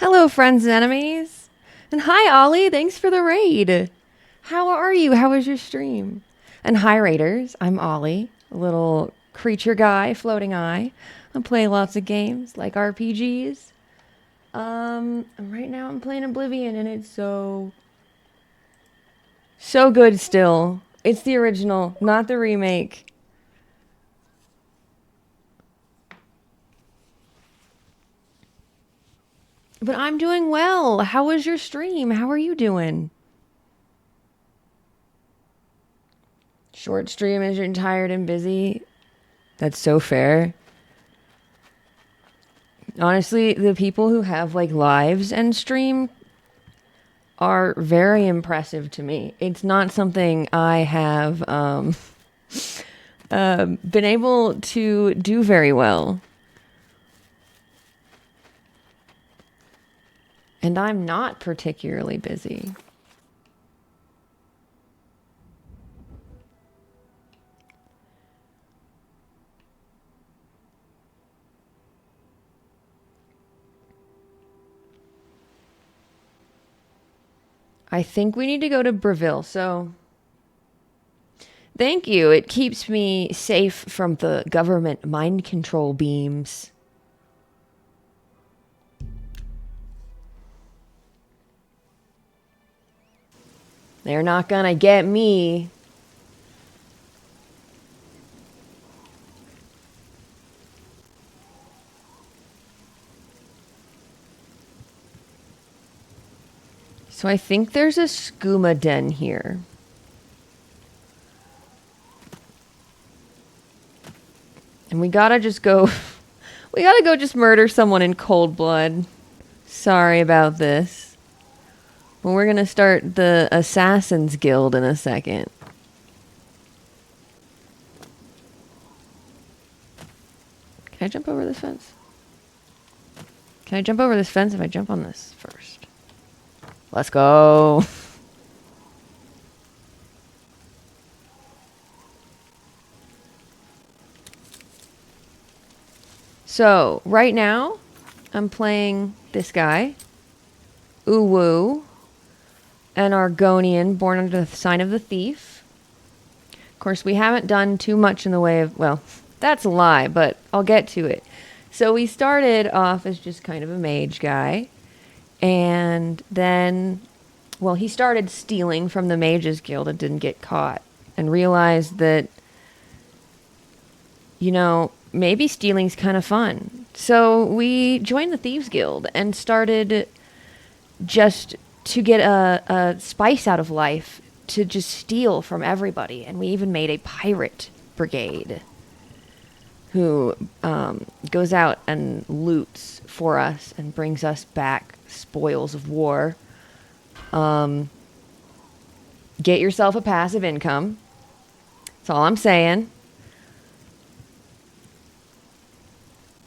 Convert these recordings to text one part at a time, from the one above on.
Hello, friends and enemies. And hi, Ollie. Thanks for the raid. How are you? How was your stream? And hi, raiders. I'm Ollie, a little creature guy, floating eye. I play lots of games, like RPGs. Right now I'm playing Oblivion, and it's so good still. It's the original, not the remake. But I'm doing well. How was your stream? How are you doing? Short stream as you're tired and busy. That's so fair. Honestly, the people who have like lives and stream are very impressive to me. It's not something I have been able to do very well. And I'm not particularly busy. I think we need to go to Breville, so thank you. It keeps me safe from the government mind control beams. They're not gonna get me. So I think there's a skooma den here. And we gotta just go... we gotta go just murder someone in cold blood. Sorry about this. But we're gonna start the Assassin's Guild in a second. Can I jump over this fence? Can I jump over this fence if I jump on this first? Let's go. So, right now, I'm playing this guy, Uwu, an Argonian born under the sign of the thief. Of course, we haven't done too much in the way of, well, that's a lie, but I'll get to it. So we started off as just kind of a mage guy, and then, well, he started stealing from the Mages Guild and didn't get caught, and realized that, you know, maybe stealing's kind of fun. So we joined the Thieves Guild and started just to get a spice out of life to just steal from everybody. And we even made a pirate brigade who goes out and loots for us and brings us back spoils of war. Get yourself a passive income. That's all I'm saying.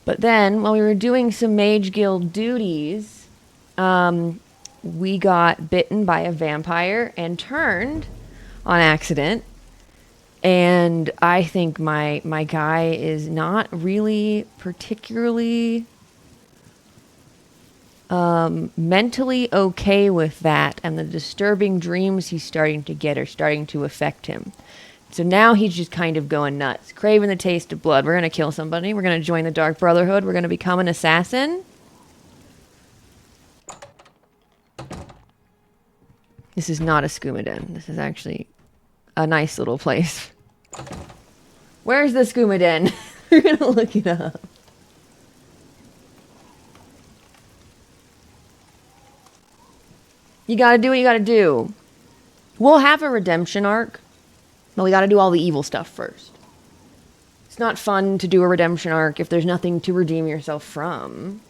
But then, while we were doing some Mage Guild duties, we got bitten by a vampire and turned on accident. And I think my guy is not really particularly mentally okay with that. And the disturbing dreams he's starting to get are starting to affect him. So now he's just kind of going nuts, craving the taste of blood. We're going to kill somebody. We're going to join the Dark Brotherhood. We're going to become an assassin. This is not a skooma den. This is actually a nice little place. Where's the skooma den? We're going to look it up. You got to do what you got to do. We'll have a redemption arc. But we gotta do all the evil stuff first. It's not fun to do a redemption arc if there's nothing to redeem yourself from.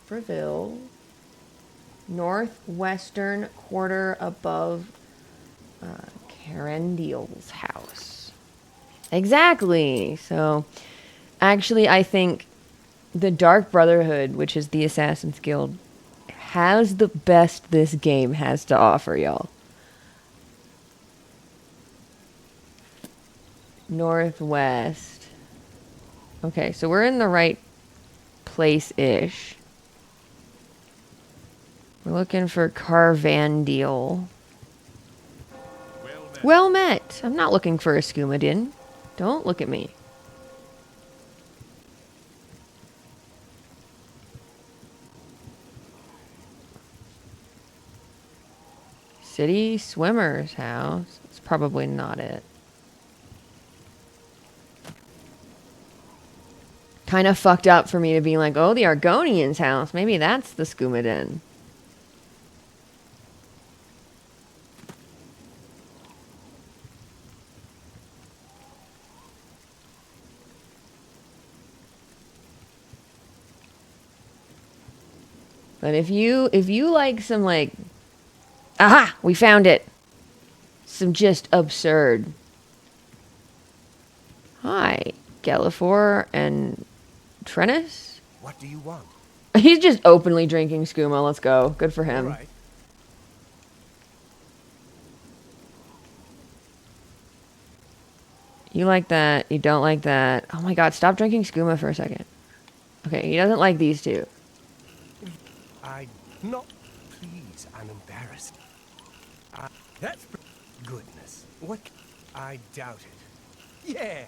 Breville. Northwestern quarter above Carendiel's house. Exactly. So, actually, I think the Dark Brotherhood, which is the Assassin's Guild, has the best this game has to offer, y'all. Northwest. Okay, so we're in the right place-ish. We're looking for Carvandiel. Well met. I'm not looking for a Skoomadin. Don't look at me. City Swimmer's house. It's probably not it. Kind of fucked up for me to be like, oh, the Argonian's house. Maybe that's the Skoomadin. But if you like some like, aha, we found it. Some just absurd. Hi, Gallifore and Trennis. What do you want? He's just openly drinking skooma. Let's go. Good for him. All right. You like that. You don't like that. Oh my god, stop drinking skooma for a second. Okay, he doesn't like these two. Not. Please, I'm embarrassed. That's goodness. What? I doubt it. Yeah,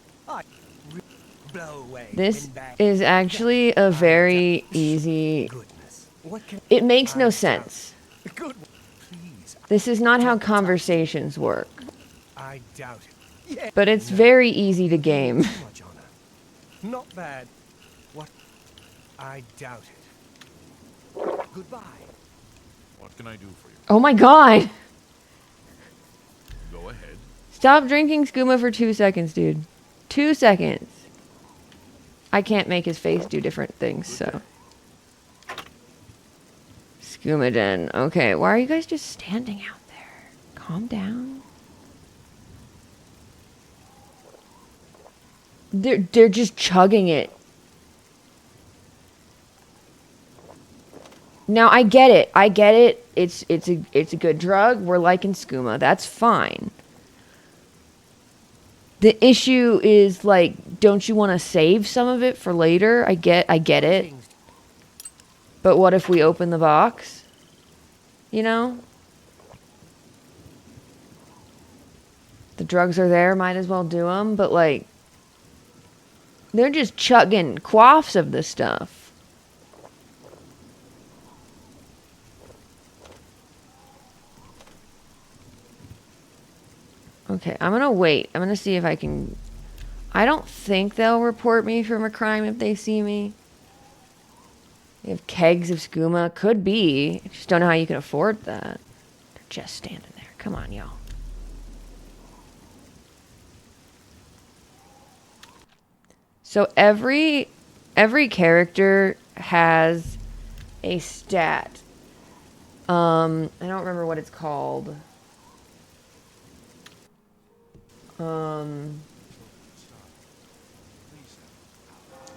blow away. This is actually a very easy. Goodness. What can It makes no sense. Good. Please. This is not how conversations work. I doubt it. Yeah. But it's very easy to game. Too much honor. Not bad. What? I doubt it. Goodbye. What can I do for you? Oh my god! Go ahead. Stop drinking skooma for 2 seconds, dude. 2 seconds. I can't make his face do different things, so. Skoomadin. Okay, why are you guys just standing out there? Calm down. They're just chugging it. Now I get it. I get it. It's a good drug. We're liking skooma. That's fine. The issue is like, don't you want to save some of it for later? I get it. But what if we open the box? You know? The drugs are there, might as well do them, but like they're just chugging quaffs of this stuff. Okay, I'm gonna wait. I'm gonna see if I can. I don't think they'll report me from a crime if they see me. They have kegs of skooma. Could be. I just don't know how you can afford that. They're just standing there. Come on, y'all. So every character has a stat. I don't remember what it's called.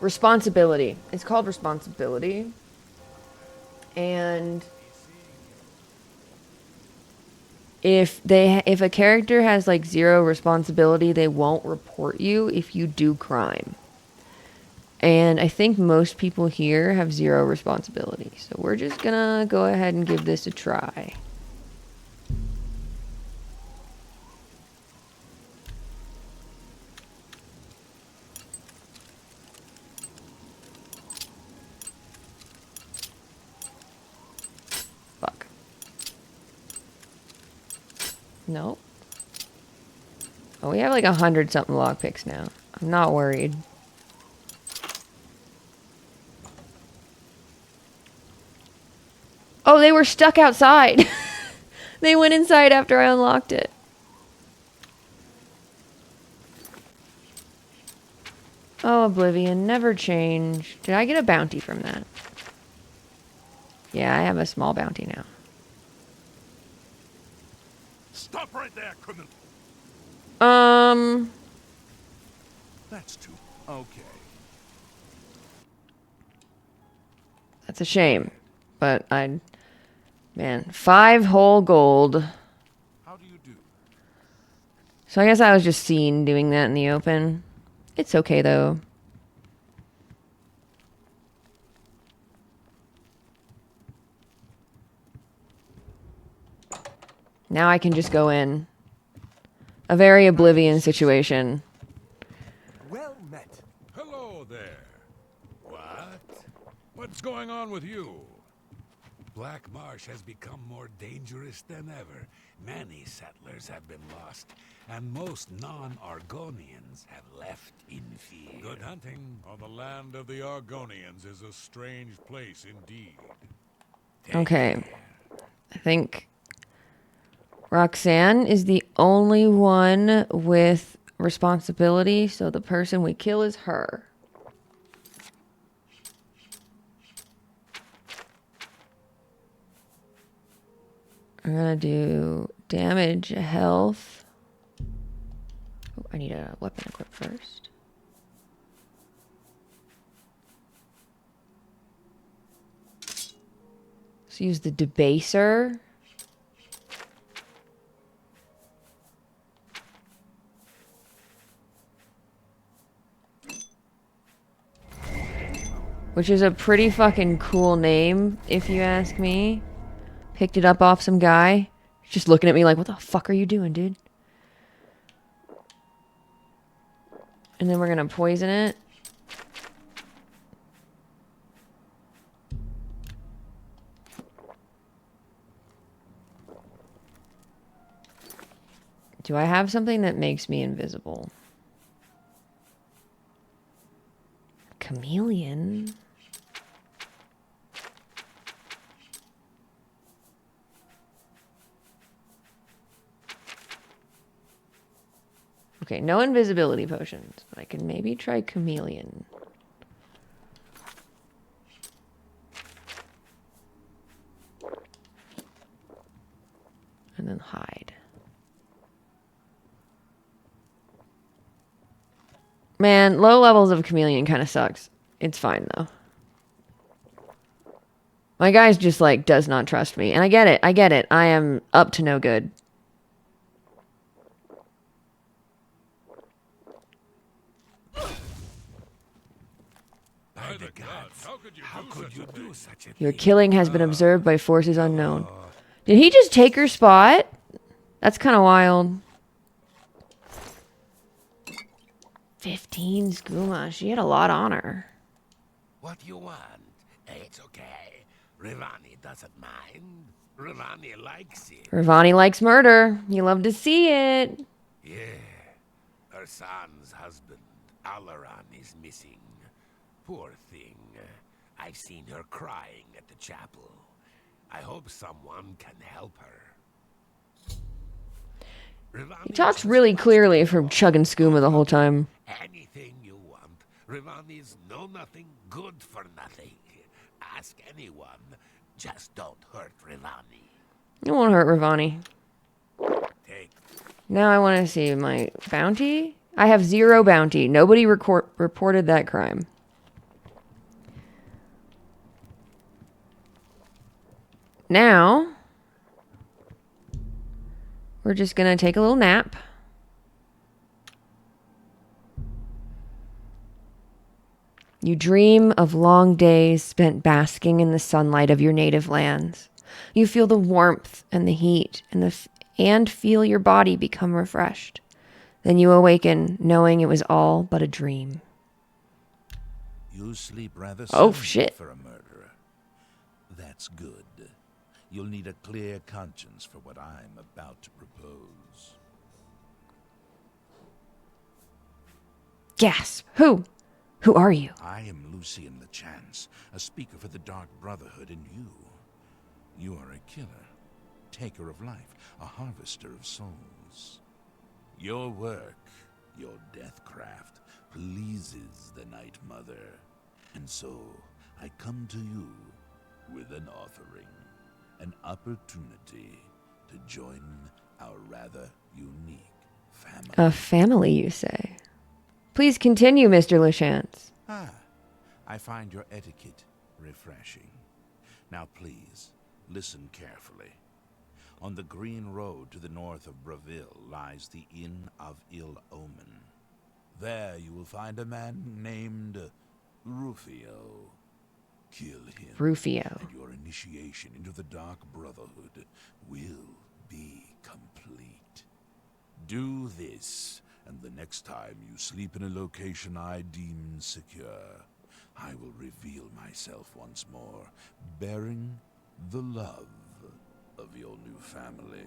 Responsibility. It's called responsibility. And if a character has like 0 responsibility, they won't report you if you do crime. And I think most people here have 0 responsibility. So we're just gonna go ahead and give this a try. Fuck. Nope. Oh, we have like 100-something lockpicks now. I'm not worried. Oh, they were stuck outside. They went inside after I unlocked it. Oh, Oblivion, never change. Did I get a bounty from that? Yeah, I have a small bounty now. Stop right there, criminal. That's too. Okay. That's a shame. But man, 5 whole gold. How do you do? So I guess I was just seen doing that in the open. It's okay, though. Now I can just go in. A very Oblivion situation. Well met. Hello there. What? What's going on with you? Black Marsh has become more dangerous than ever. Many settlers have been lost, and most non-Argonians have left in fear. Good hunting. Oh, the land of the Argonians is a strange place indeed. Okay. I think Roxanne is the only one with responsibility, so the person we kill is her. I'm gonna do damage, health. Oh, I need a weapon equip first. So use the debaser. Which is a pretty fucking cool name, if you ask me. Picked it up off some guy. Just looking at me like, what the fuck are you doing, dude? And then we're gonna poison it. Do I have something that makes me invisible? Chameleon? Okay, no invisibility potions, but I can maybe try chameleon. And then hide. Man, low levels of chameleon kind of sucks. It's fine though. My guy's just like does not trust me. And I get it. I get it. I am up to no good. By the gods, how could you do such a Your thing? killing has been observed by forces unknown. Did he just take her spot? That's kind of wild. 15 skooma. She had a lot on her. What you want? It's okay. Rivani doesn't mind. Rivani likes it. Ravani likes murder. You love to see it. Yeah. Her son's husband, Alaran, is missing. Poor thing. I've seen her crying at the chapel. I hope someone can help her. He talks really clearly from chugging skooma the whole time. Anything you want. Rivani's know nothing, good for nothing. Ask anyone. Just don't hurt Rivani. It won't hurt Ravani. Take Now I want to see my bounty. I have 0 bounty. Nobody reported that crime. Now, we're just going to take a little nap. You dream of long days spent basking in the sunlight of your native lands. You feel the warmth and the heat and feel your body become refreshed. Then you awaken knowing it was all but a dream. You sleep rather Oh, soundly shit. for a murderer. That's good. You'll need a clear conscience for what I'm about to propose. Gasp! Who? Who are you? I am Lucian the Chance, a speaker for the Dark Brotherhood, and you are a killer, taker of life, a harvester of souls. Your work, your deathcraft, pleases the Night Mother, and so I come to you with an offering, an opportunity to join our rather unique family. A family, you say? Please continue, Mr. Lachance. I find your etiquette refreshing. Now please, listen carefully. On the green road to the north of Braville lies the Inn of Ill Omen. There you will find a man named Rufio. Kill him. Rufio. And your initiation into the Dark Brotherhood will be complete. Do this, and the next time you sleep in a location I deem secure, I will reveal myself once more, bearing the love of your new family.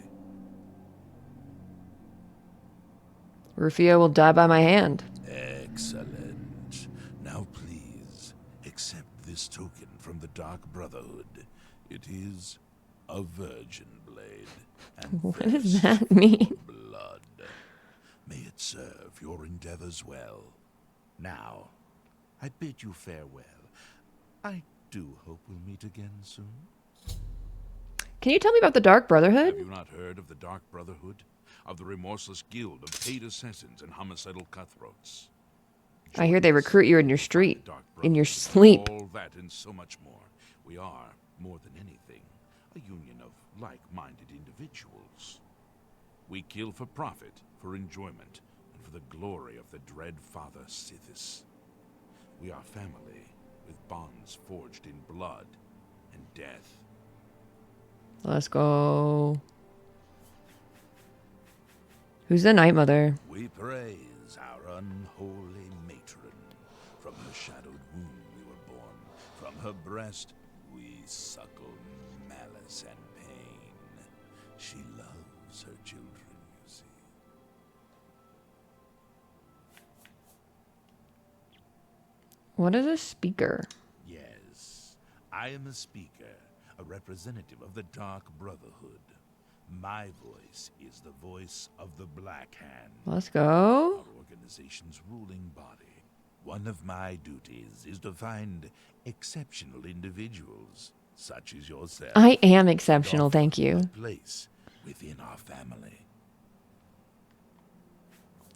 Rufio will die by my hand. Excellent. Now please, accept this token from the Dark Brotherhood. It is a virgin blade. And What does that mean? blood. May it serve your endeavors well. Now, I bid you farewell. I do hope we'll meet again soon. Can you tell me about the Dark Brotherhood? Have you not heard of the Dark Brotherhood? Of the remorseless guild of paid assassins and homicidal cutthroats? I hear they Join us recruit you in your and find street, the Dark in your Brotherhood. sleep. All that and so much more. We are, more than anything, a union of like-minded individuals. We kill for profit, for enjoyment, and for the glory of the dread Father Sithis. We are family, with bonds forged in blood and death. Let's go. Who's the Night Mother? We praise our unholy matron. From her shadowed womb we were born. From her breast we suckle malice and pain. She loves her children, you see. What is a speaker? Yes, I am a speaker, a representative of the Dark Brotherhood. My voice is the voice of the Black Hand, Let's go. our organization's ruling body. One of my duties is to find exceptional individuals, such as yourself. I am and exceptional, offer thank you. a place within our family.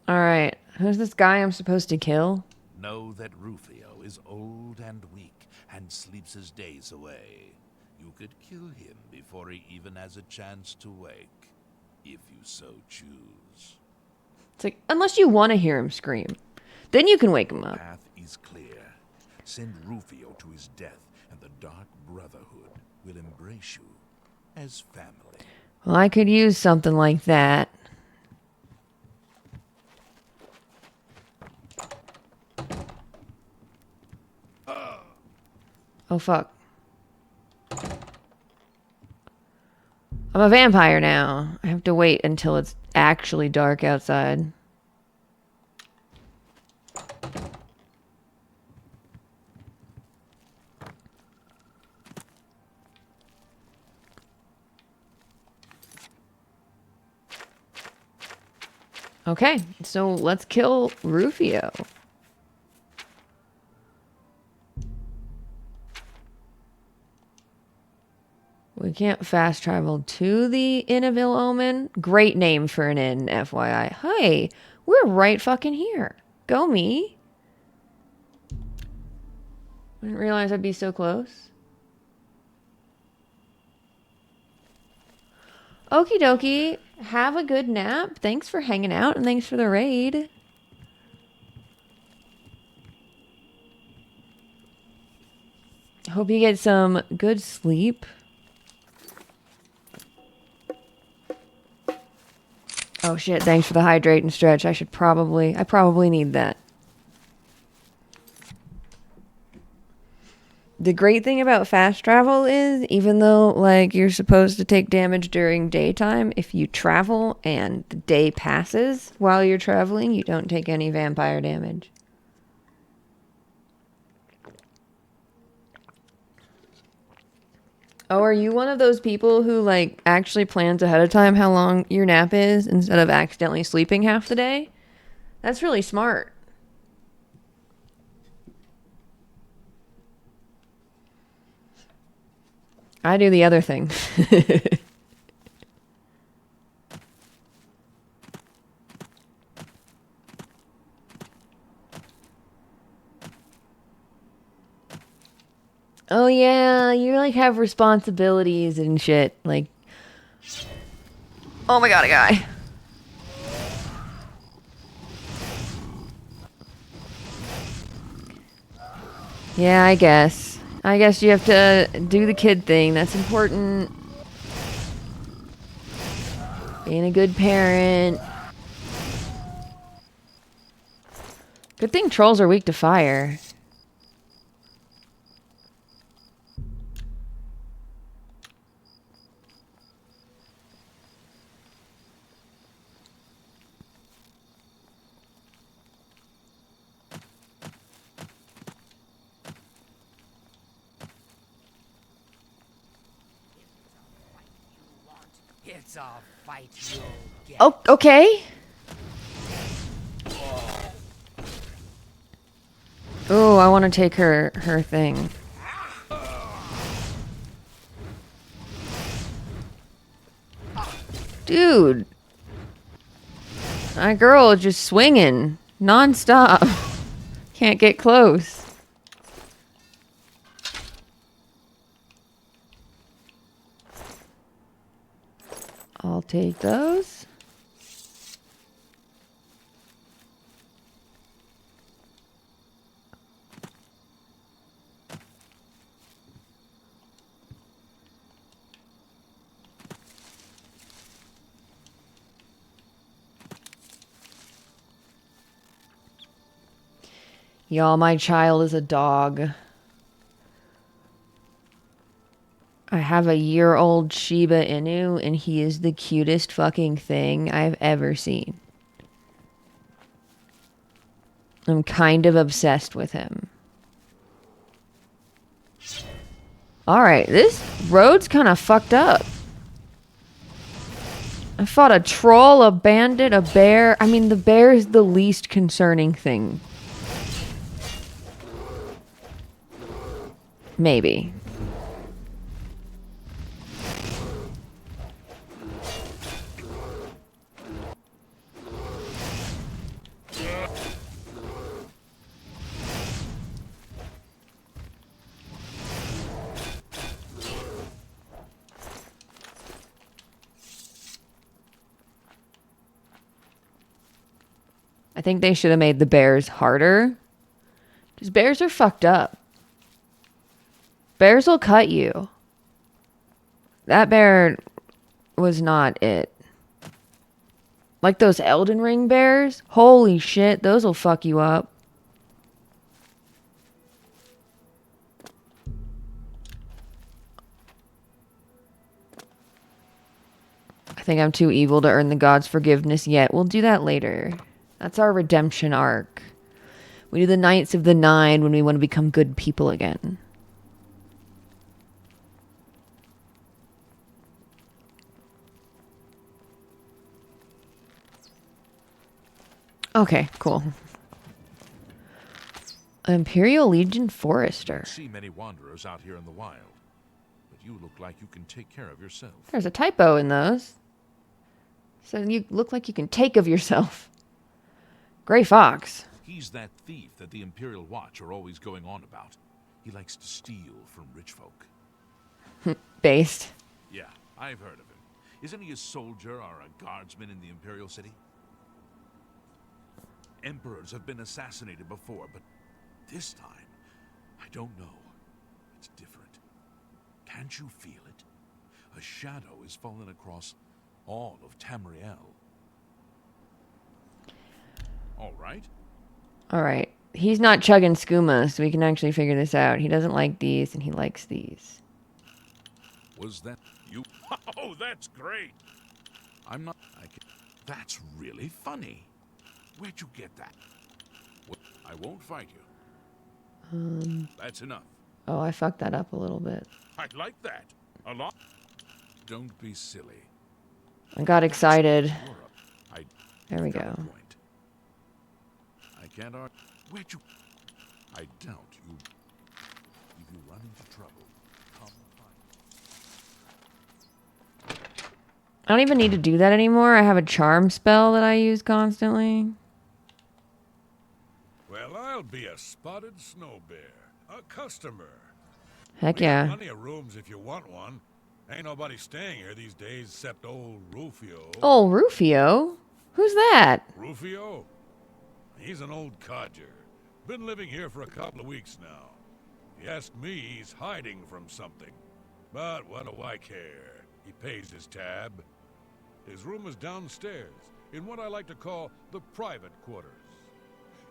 Alright, who's this guy I'm supposed to kill? Know that Rufio is old and weak and sleeps his days away. You could kill him before he even has a chance to wake, if you so choose. It's like, unless you want to hear him scream. Then you can wake him The up. path is clear. Send Rufio to his death, and the Dark Brotherhood will embrace you as family. Well, I could use something like that. Oh, fuck. I'm a vampire now. I have to wait until it's actually dark outside. Okay, so let's kill Rufio. We can't fast travel to the Inn of Ill Omen. Great name for an inn, FYI. Hey, we're right fucking here. Go me. I didn't realize I'd be so close. Okie dokie. Have a good nap. Thanks for hanging out and thanks for the raid. Hope you get some good sleep. Oh shit, thanks for the hydrate and stretch. I probably need that. The great thing about fast travel is, even though, like, you're supposed to take damage during daytime, if you travel and the day passes while you're traveling, you don't take any vampire damage. Oh, are you one of those people who, like, actually plans ahead of time how long your nap is instead of accidentally sleeping half the day? That's really smart. I do the other thing. Oh yeah, you like have responsibilities and shit. Like, Oh my god, a guy. Yeah, I guess. I guess you have to do the kid thing. That's important. Being a good parent. Good thing trolls are weak to fire. It's a fight you'll get. Oh, okay. Oh, I want to take her thing. Dude. That girl is just swinging non-stop. Can't get close. I'll take those. Y'all, my child is a dog. I have a year-old Shiba Inu, and he is the cutest fucking thing I've ever seen. I'm kind of obsessed with him. Alright, this road's kind of fucked up. I fought a troll, a bandit, a bear. I mean, the bear is the least concerning thing. Maybe. I think they should have made the bears harder. Because bears are fucked up. Bears will cut you. That bear was not it. Like those Elden Ring bears? Holy shit, those will fuck you up. I think I'm too evil to earn the gods' forgiveness yet. We'll do that later. That's our redemption arc. We do the Knights of the Nine when we want to become good people again. Okay, cool. Imperial Legion Forester. I see many wanderers out here in the wild, but you look like you can take care of yourself. There's a typo in those. So you look like you can take of yourself. Gray Fox. He's that thief that the Imperial Watch are always going on about. He likes to steal from rich folk. Based. Yeah, I've heard of him. Isn't he a soldier or a guardsman in the Imperial City? Emperors have been assassinated before, but this time, I don't know. It's different. Can't you feel it? A shadow is falling across all of Tamriel. All right. All right. He's not chugging skooma, so we can actually figure this out. He doesn't like these, and he likes these. Was that you? Oh, that's great. I'm not... That's really funny. Where'd you get that? Well, I won't fight you. That's enough. Oh, I fucked that up a little bit. I like that. A lot. Don't be silly. I got excited. There we You've got a go. point. I can't argue. Where'd you... I doubt you... If you run into trouble, come find me. I don't even need to do that anymore. I have a charm spell that I use constantly. Well, I'll be a spotted snow bear. A customer. Heck We have yeah. plenty of rooms if you want one. Ain't nobody staying here these days except old Rufio. Oh, Rufio? Who's that? Rufio? He's an old codger. Been living here for a couple of weeks now. He asked me, he's hiding from something. But what do I care? He pays his tab. His room is downstairs, in what I like to call the private quarters.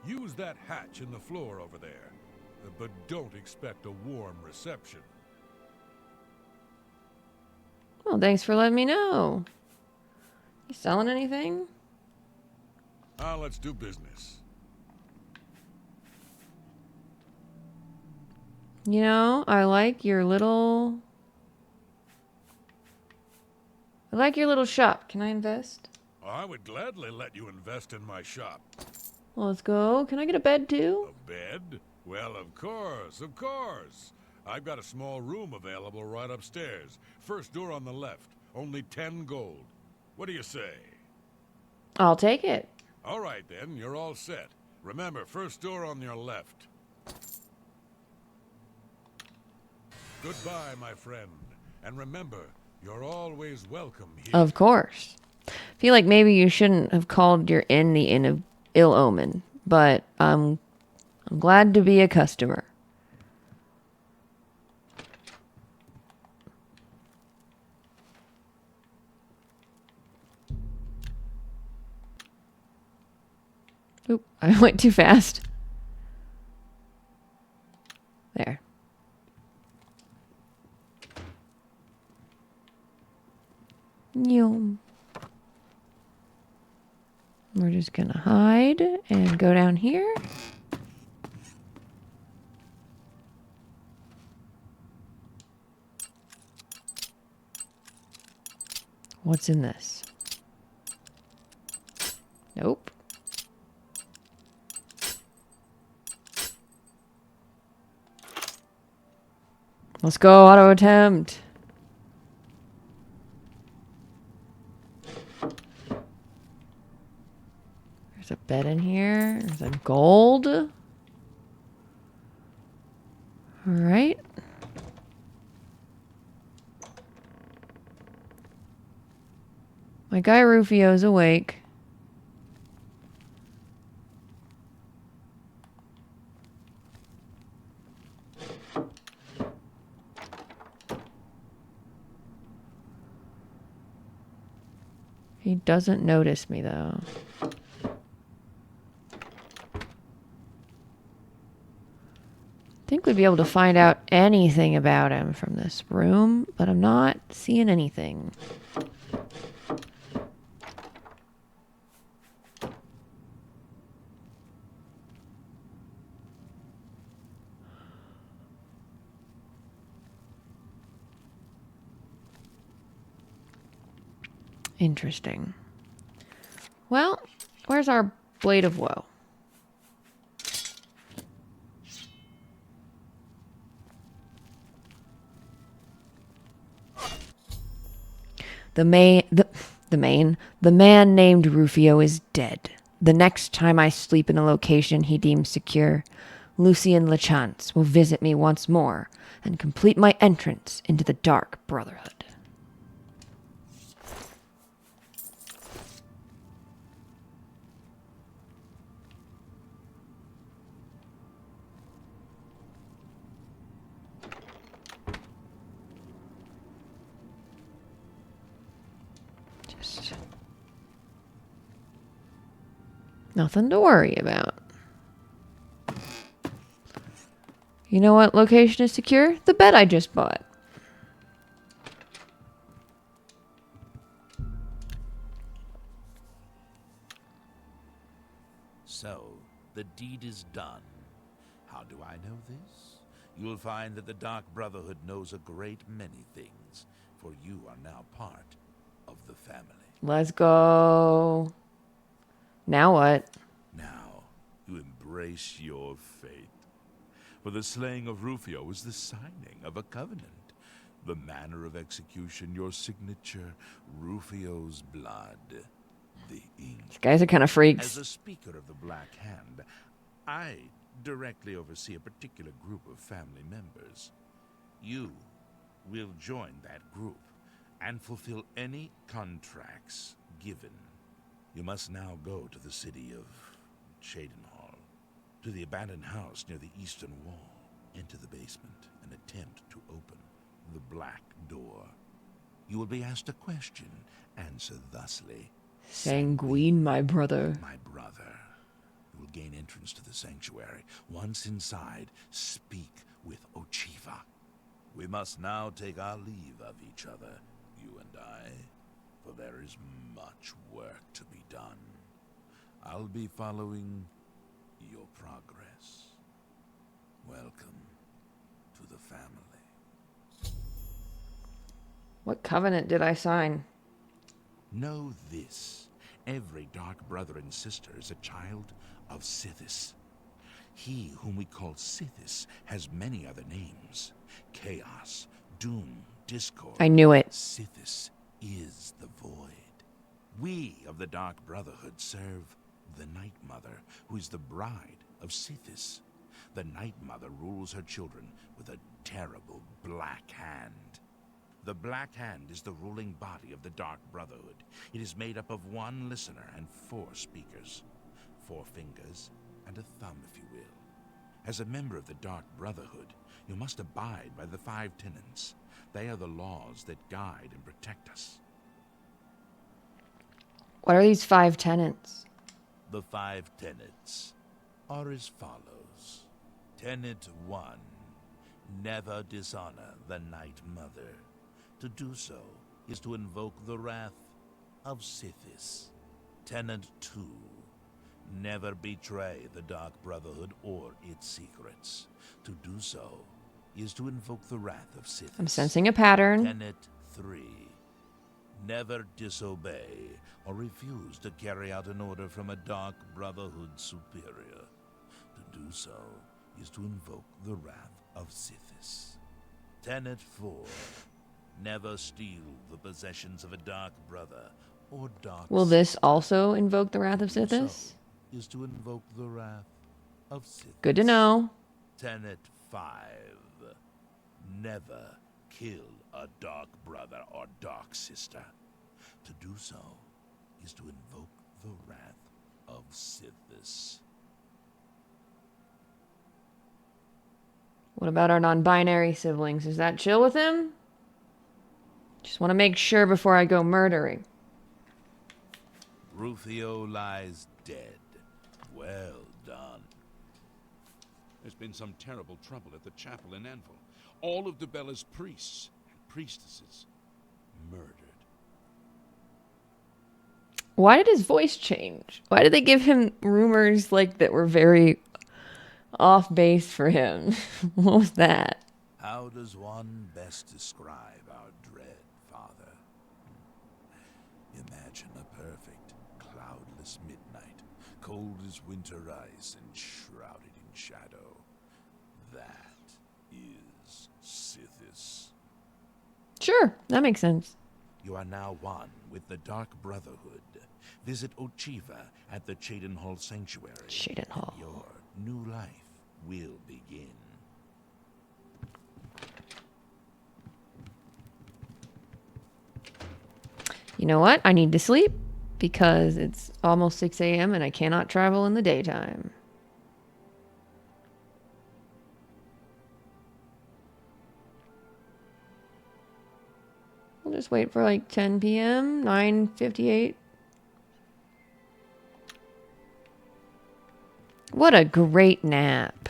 Use that hatch in the floor over there, but don't expect a warm reception. Well, thanks for letting me know. You selling anything? Now let's do business. You know, I like your little shop. Can I invest? I would gladly let you invest in my shop. Well, let's go. Can I get a bed too? A bed? Well, of course, of course. I've got a small room available right upstairs. First door on the left. Only 10 gold. What do you say? I'll take it. All right, then. You're all set. Remember, first door on your left. Goodbye, my friend. And remember, you're always welcome here. Of course. Feel like maybe you shouldn't have called your inn the Inn of Ill Omen, but I'm glad to be a customer. Oop, I went too fast. There. Yum. We're just gonna hide and go down here. What's in this? Nope. Let's go, auto attempt. There's a bed in here. There's a gold. All right. My guy Rufio's awake. He doesn't notice me, though. I think we'd be able to find out anything about him from this room, but I'm not seeing anything. Interesting. Well, where's our Blade of Woe? The man named Rufio is dead. The next time I sleep in a location he deems secure, Lucien Lechance will visit me once more and complete my entrance into the Dark Brotherhood. Nothing to worry about. You know what location is secure? The bed I just bought. So, the deed is done. How do I know this? You'll find that the Dark Brotherhood knows a great many things, for you are now part of the family. Let's go. Now what? Now, you embrace your fate. For the slaying of Rufio is the signing of a covenant. The manner of execution, your signature, Rufio's blood, the ink. These guys are kind of freaks. As a speaker of the Black Hand, I directly oversee a particular group of family members. You will join that group and fulfill any contracts given. You must now go to the city of Chedenhall, to the abandoned house near the eastern wall. Enter the basement and attempt to open the black door. You will be asked a question. Answer thusly. Sanguine, my brother. My brother. You will gain entrance to the sanctuary. Once inside, speak with Ochiva. We must now take our leave of each other, you and I, for there is much work to be done. I'll be following your progress. Welcome to the family. What covenant did I sign? Know this. Every dark brother and sister is a child of Sithis. He whom we call Sithis has many other names. Chaos, Doom, Discord. I knew it. Sithis is the void. We of the Dark Brotherhood serve the Night Mother, who is the bride of Sithis. The Night Mother rules her children with a terrible black hand. The Black Hand is the ruling body of the Dark Brotherhood. It is made up of 1 listener and 4 speakers. 4 fingers and a thumb, if you will. As a member of the Dark Brotherhood, you must abide by the 5 tenets. They are the laws that guide and protect us. What are these 5 tenets? The 5 tenets are as follows. Tenet 1. Never dishonor the Night Mother. To do so is to invoke the wrath of Sithis. Tenet 2. Never betray the Dark Brotherhood or its secrets. To do so is to invoke the wrath of Sithis. I'm sensing a pattern. Tenet 3. Never disobey or refuse to carry out an order from a Dark Brotherhood superior. To do so is to invoke the wrath of Sithis. Tenet 4. Never steal the possessions of a Dark Brother or Dark Will this also invoke the wrath of Sithis? So is to invoke the wrath of Sithis. Good to know. Tenet 5. Never kill a Dark Brother or Dark Sister. To do so is to invoke the wrath of Sithis. What about our non-binary siblings? Is that chill with him? Just want to make sure before I go murdering. Rufio lies dead. Well done. There's been some terrible trouble at the chapel in Anvil. All of Debella's priests and priestesses murdered. Why did his voice change? Why did they give him rumors like that were very off base for him? What was that? How does one best describe our dread father? Imagine a perfect, cloudless midnight, cold as winter ice and shrouded in shadow. That is Sithis. Sure, that makes sense. You are now one with the Dark Brotherhood. Visit Ochiva at the Chedenhall Sanctuary. Chedenhall. And your new life will begin. You know what? I need to sleep because it's almost 6 a.m. and I cannot travel in the daytime. We'll just wait for like 10 p.m., 9:58. What a great nap.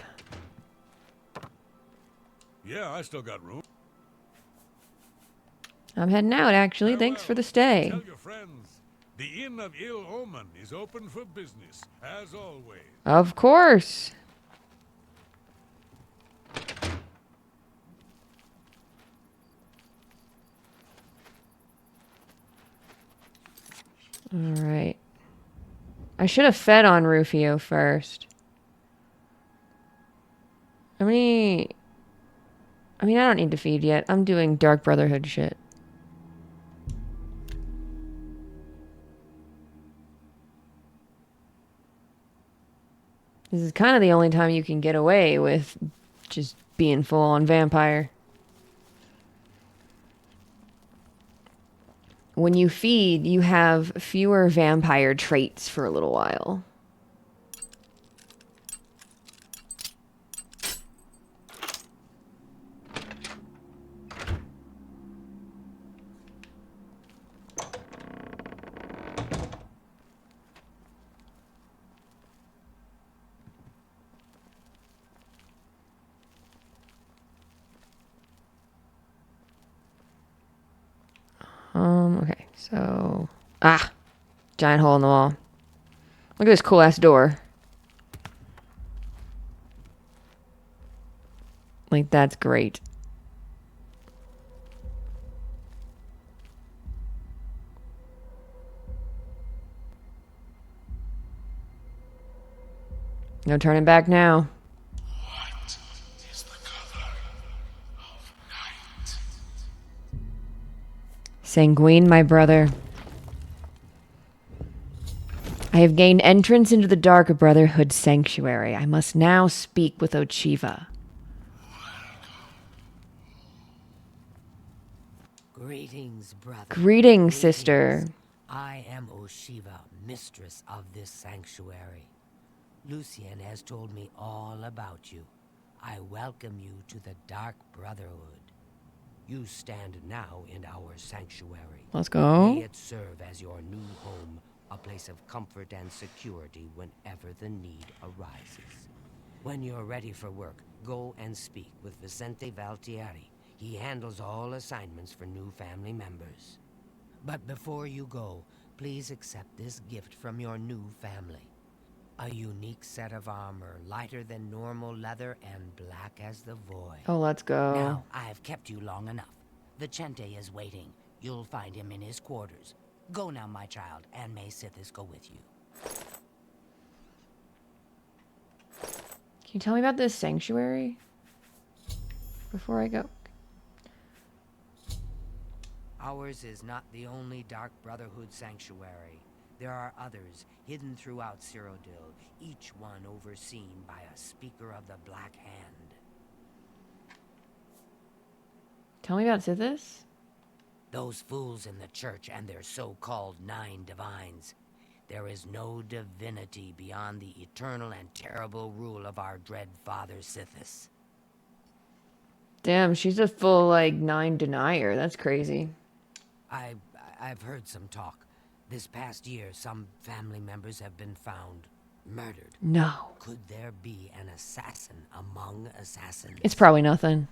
Yeah, I still got room. I'm heading out, actually. Thanks for the stay. Tell your friends, the Inn of Ill Omen is open for business, as always. Of course. All right. I should have fed on Rufio first. I mean, I don't need to feed yet. I'm doing Dark Brotherhood shit. This is kind of the only time you can get away with just being full on vampire. when you feed, you have fewer vampire traits for a little while. Okay, so... Ah! Giant hole in the wall. Look at this cool-ass door. Like, that's great. No turning back now. What is the color of night? Sanguine, my brother. I have gained entrance into the Dark Brotherhood sanctuary. I must now speak with Ochiva. Greetings, brother. Greetings, sister. I am Oshiva, mistress of this sanctuary. Lucian has told me all about you. I welcome you to the Dark Brotherhood. You stand now in our sanctuary. Let's go. May it serve as your new home, a place of comfort and security whenever the need arises. When you're ready for work, go and speak with Vicente Valtieri. He handles all assignments for new family members. But before you go, please accept this gift from your new family. A unique set of armor, lighter than normal leather and black as the void. Oh, let's go. Now, I've kept you long enough. Vicente is waiting. You'll find him in his quarters. Go now, my child, and may Sithis go with you. Can you tell me about this sanctuary? Before I go. Ours is not the only Dark Brotherhood sanctuary. There are others hidden throughout Cyrodiil, each one overseen by a Speaker of the Black Hand. Tell me about Sithis? Those fools in the church and their so-called 9 divines. There is no divinity beyond the eternal and terrible rule of our dread father Sithis. Damn, she's a full, like, 9 denier. That's crazy. I've heard some talk. This past year, some family members have been found murdered. No. Could there be an assassin among assassins? It's probably nothing.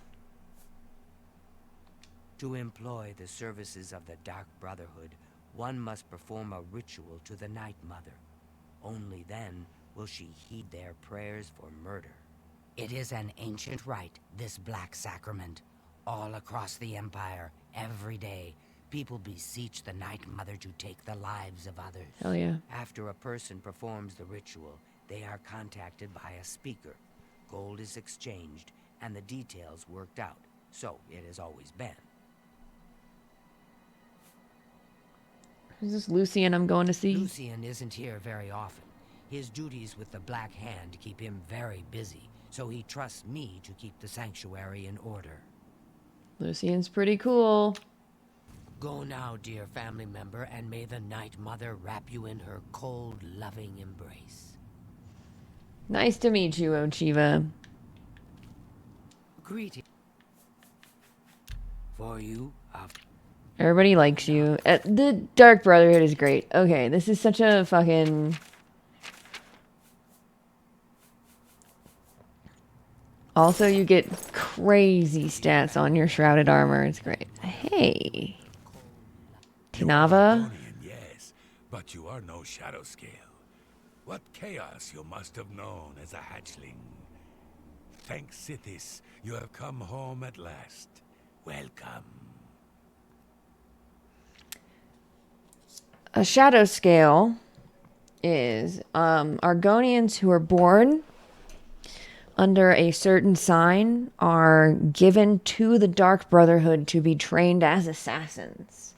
To employ the services of the Dark Brotherhood, one must perform a ritual to the Night Mother. Only then will she heed their prayers for murder. It is an ancient rite, this black sacrament. All across the Empire, every day, people beseech the Night Mother to take the lives of others. Hell yeah. After a person performs the ritual, they are contacted by a speaker. Gold is exchanged, and the details worked out. So it has always been. Who's this Lucian I'm going to see? Lucian isn't here very often. His duties with the Black Hand keep him very busy, so he trusts me to keep the sanctuary in order. Lucian's pretty cool. Go now, dear family member, and may the Night Mother wrap you in her cold, loving embrace. Nice to meet you, Ochiva. Greeting. For you, Everybody likes you. The Dark Brotherhood is great. Okay, this is such a fucking... Also, you get crazy stats on your shrouded armor. It's great. Hey. Tinava? Yes, but you are no shadow scale. What chaos you must have known as a hatchling. Thanks, Sithis, you have come home at last. Welcome. A shadow scale is Argonians who are born under a certain sign are given to the Dark Brotherhood to be trained as assassins.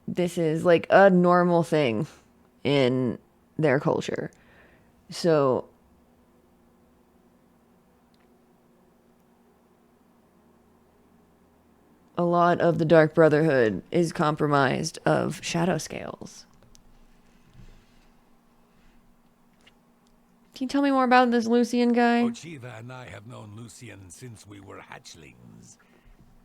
This is like a normal thing in their culture. So a lot of the Dark Brotherhood is compromised of shadow scales. Can you tell me more about this Lucian guy? Ochiva and I have known Lucian since we were hatchlings.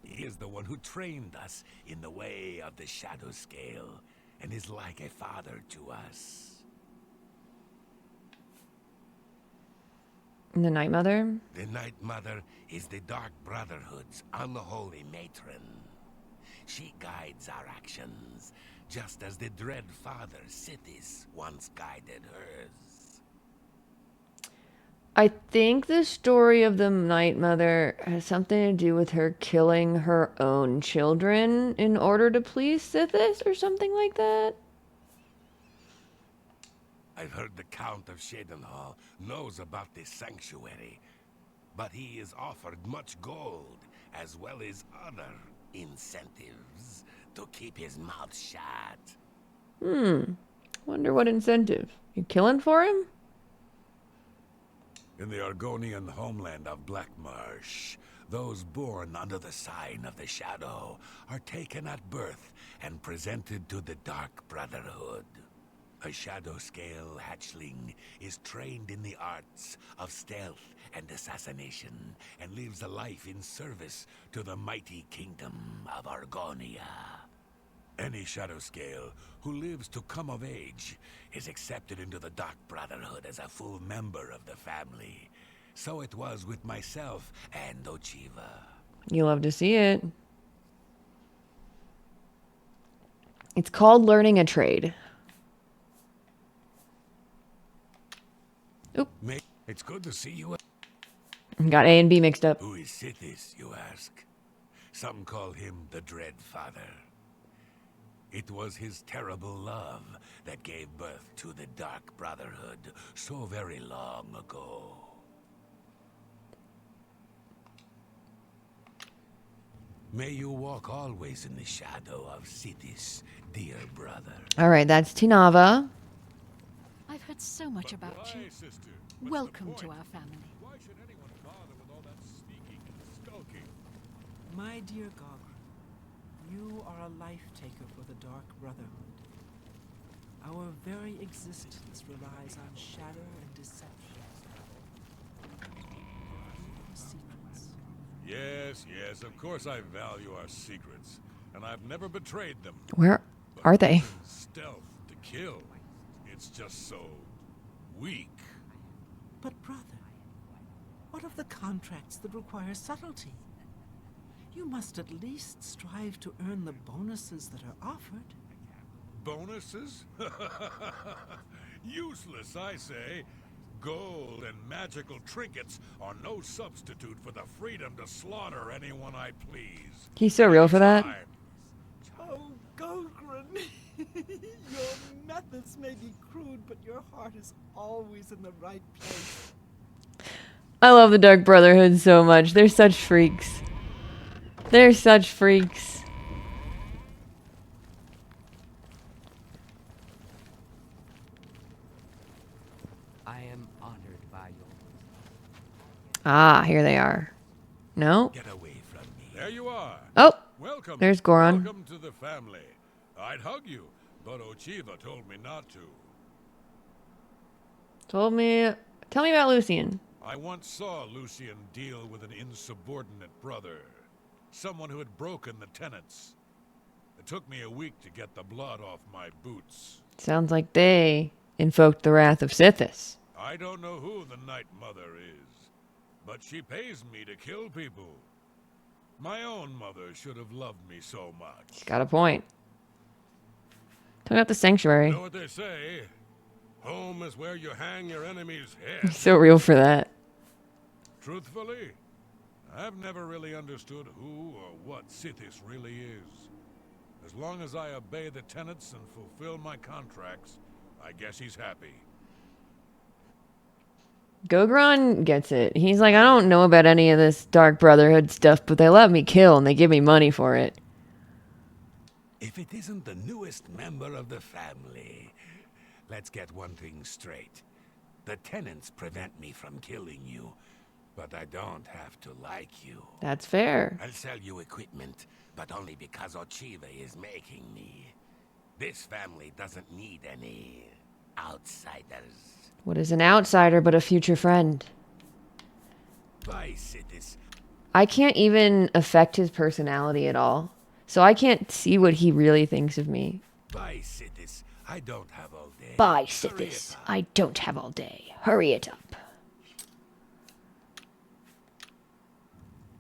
He is the one who trained us in the way of the shadow scale, and is like a father to us. The Night Mother? The Night Mother is the Dark Brotherhood's unholy matron. She guides our actions, just as the Dread Father, Sithis, once guided hers. I think the story of the Night Mother has something to do with her killing her own children in order to please Sithis or something like that. I've heard the Count of Shadenhall knows about this sanctuary, but he is offered much gold, as well as other incentives, to keep his mouth shut. Wonder what incentive. You killing for him? In the Argonian homeland of Blackmarsh, those born under the sign of the Shadow are taken at birth and presented to the Dark Brotherhood. A shadow scale hatchling is trained in the arts of stealth and assassination, and lives a life in service to the mighty kingdom of Argonia. Any shadow scale who lives to come of age is accepted into the Dark Brotherhood as a full member of the family. So it was with myself and Ochiva. You love to see it. It's called learning a trade. Oop. It's good to see you. Got A and B mixed up. Who is Sithis, you ask? Some call him the Dread Father. It was his terrible love that gave birth to the Dark Brotherhood so very long ago. May you walk always in the shadow of Sithis, dear brother. All right, that's Tinava. I've heard so much about Why, you. sister? What's the Welcome to point? our family. Why should anyone bother with all that sneaking and skulking? My dear Gogr, you are a life-taker for the Dark Brotherhood. Our very existence relies on shadow and deception. Secrets. Yes, of course I value our secrets, and I've never betrayed them. Where But are they? using stealth to kill. It's just so weak. But brother, what of the contracts that require subtlety? You must at least strive to earn the bonuses that are offered. Bonuses? Useless, I say. Gold and magical trinkets are no substitute for the freedom to slaughter anyone I please. He's so real for that. Anytime. Oh, Gogren, your methods may be crude, but your heart is always in the right place. I love the Dark Brotherhood so much. They're such freaks. They're such freaks. I am honored by your... Ah, here they are. No? Get away from me. There you are. Oh, Welcome. there's Goron. Welcome to the family. I'd hug you, but Ochiva told me not to. Tell me about Lucian. I once saw Lucian deal with an insubordinate brother. Someone who had broken the tenets. It took me a week to get the blood off my boots. Sounds like they invoked the wrath of Sithis. I don't know who the Night Mother is, but she pays me to kill people. My own mother should have loved me so much. Got a point. Tell me about the sanctuary. You know what they say? Home is where you hang your enemy's head. So real for that. Truthfully, I've never really understood who or what Sithis really is. As long as I obey the tenets and fulfill my contracts, I guess he's happy. Gogron gets it. He's like, I don't know about any of this Dark Brotherhood stuff, but they let me kill and they give me money for it. If it isn't the newest member of the family, let's get one thing straight. The tenants prevent me from killing you, But I don't have to like you. That's fair. I'll sell you equipment, but only because Ochiva is making me. This family doesn't need any outsiders. What is an outsider but a future friend? Bye, cities. I can't even affect his personality at all. So I can't see what he really thinks of me. Bye, cities. I don't have all day. Bye, Hurry Sithis. it up. I don't have all day. Hurry it up.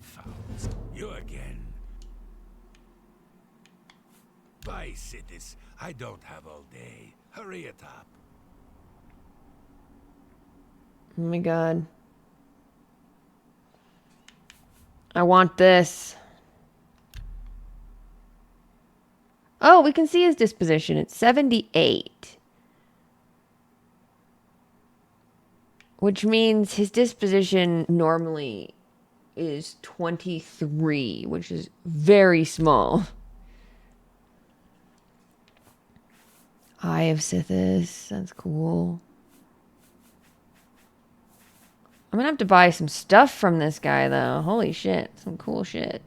Fouls. You again. Bye, cities. I don't have all day. Hurry it up. Oh my god. I want this. Oh, we can see his disposition. It's 78. Which means his disposition normally is 23, which is very small. Eye of Sithis. That's cool. I'm gonna have to buy some stuff from this guy, though. Holy shit. Some cool shit.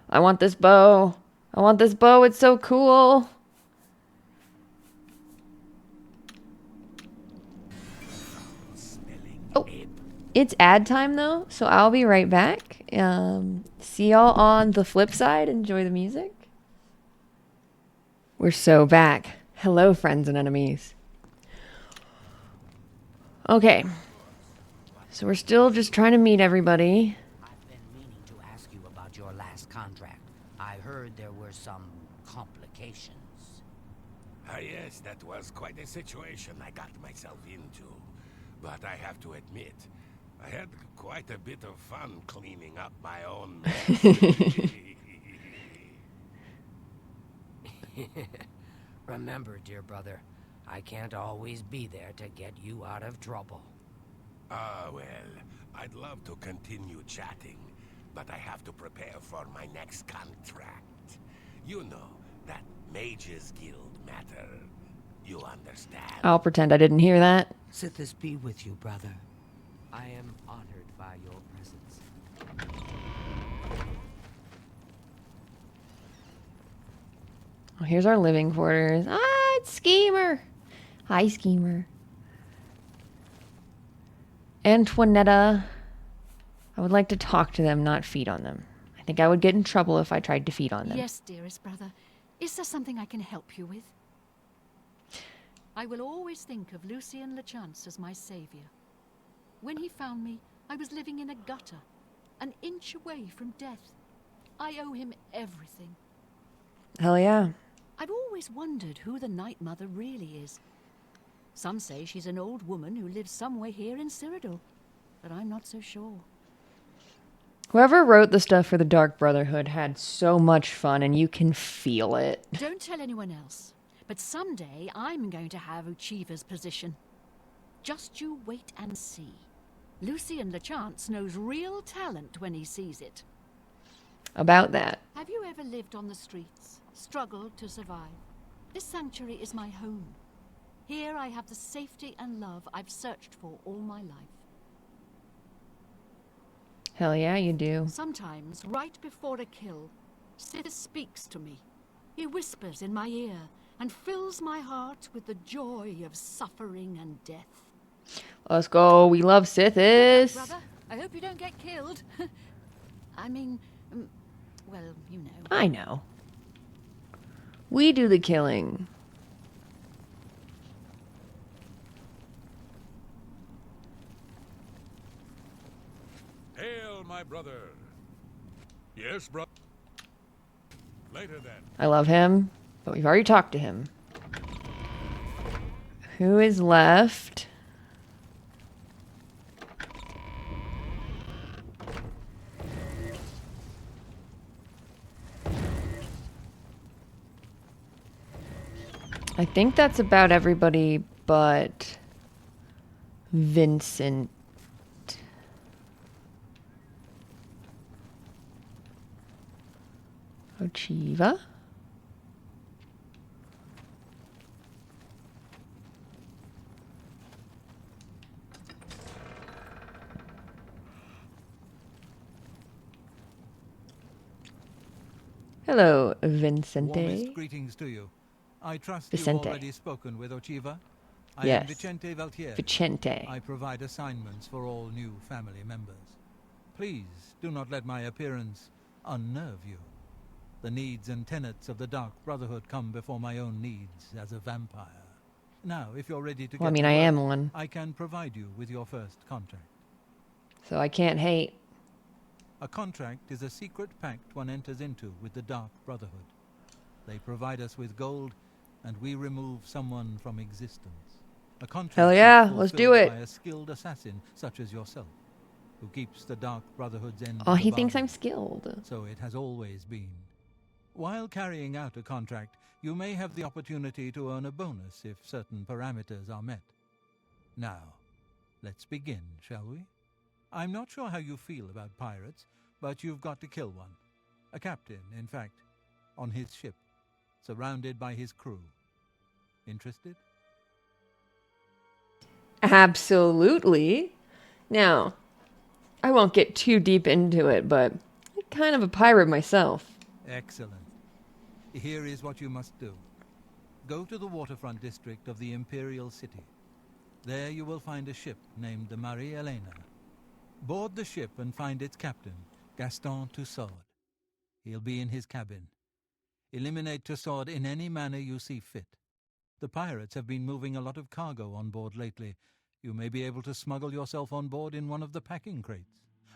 I want this bow. I want this bow. It's so cool. Oh, it's ad time, though, so I'll be right back. See y'all on the flip side. Enjoy the music. We're so back. Hello, friends and enemies. Okay. So we're still just trying to meet everybody. I've been meaning to ask you about your last contract. I heard there were some complications. Ah, yes, that was quite a situation I got myself into. But I have to admit, I had quite a bit of fun cleaning up my own mess. Remember, dear brother, I can't always be there to get you out of trouble. Ah, well, I'd love to continue chatting, but I have to prepare for my next contract. You know, that Mages Guild matter. You understand? I'll pretend I didn't hear that. Sithis be with you, brother. I am honored by your presence. Oh, here's our living quarters. Ah, it's Schemer. Hi, Schemer. Antoinetta. I would like to talk to them, not feed on them. I think I would get in trouble if I tried to feed on them. Yes, dearest brother. Is there something I can help you with? I will always think of Lucien Lechance as my savior. When he found me, I was living in a gutter, an inch away from death. I owe him everything. Hell yeah. I've always wondered who the Night Mother really is. Some say she's an old woman who lives somewhere here in Cyrodiil, but I'm not so sure. Whoever wrote the stuff for the Dark Brotherhood had so much fun, and you can feel it. Don't tell anyone else, but someday I'm going to have Uchiva's position. Just you wait and see. Lucien Lechance knows real talent when he sees it. About that. Have you ever lived on the streets, struggled to survive? This sanctuary is my home. Here I have the safety and love I've searched for all my life. Hell yeah, you do. Sometimes, right before a kill, Sithis speaks to me. He whispers in my ear and fills my heart with the joy of suffering and death. Let's go. We love Sithis. Brother, I hope you don't get killed. I mean, well, you know. I know. We do the killing. Hail, my brother. Yes, bro. Later then. I love him, but we've already talked to him. Who is left? I think that's about everybody but Vincent. Ochiva. Hello, Warmest Vincente. greetings to you. I trust Vicente. you've already spoken with Ochiva. I am Yes. Vicente Valtieri. Vicente. I provide assignments for all new family members. Please do not let my appearance unnerve you. The needs and tenets of the Dark Brotherhood come before my own needs as a vampire. Now, if you're ready to Well, I get mean, to I work, am one, I can provide you with your first contract. so I can't hate. A contract is a secret pact one enters into with the Dark Brotherhood. They provide us with gold, and we remove someone from existence. A contract Hell is yeah, let's do fulfilled it. by a skilled assassin such as yourself, who keeps the Dark Brotherhood's end Oh, of the he thinks I'm bargain. skilled. So it has always been. While carrying out a contract, you may have the opportunity to earn a bonus if certain parameters are met. Now, let's begin, shall we? I'm not sure how you feel about pirates, but you've got to kill one. A captain, in fact, on his ship, surrounded by his crew. Interested? Absolutely. Now, I won't get too deep into it, but I'm kind of a pirate myself. Excellent. Here is what you must do. Go to the waterfront district of the Imperial City. There you will find a ship named the Marie Elena. Board the ship and find its captain, Gaston Tussaud. He'll be in his cabin. Eliminate Tussaud in any manner you see fit. The pirates have been moving a lot of cargo on board lately. You may be able to smuggle yourself on board in one of the packing crates.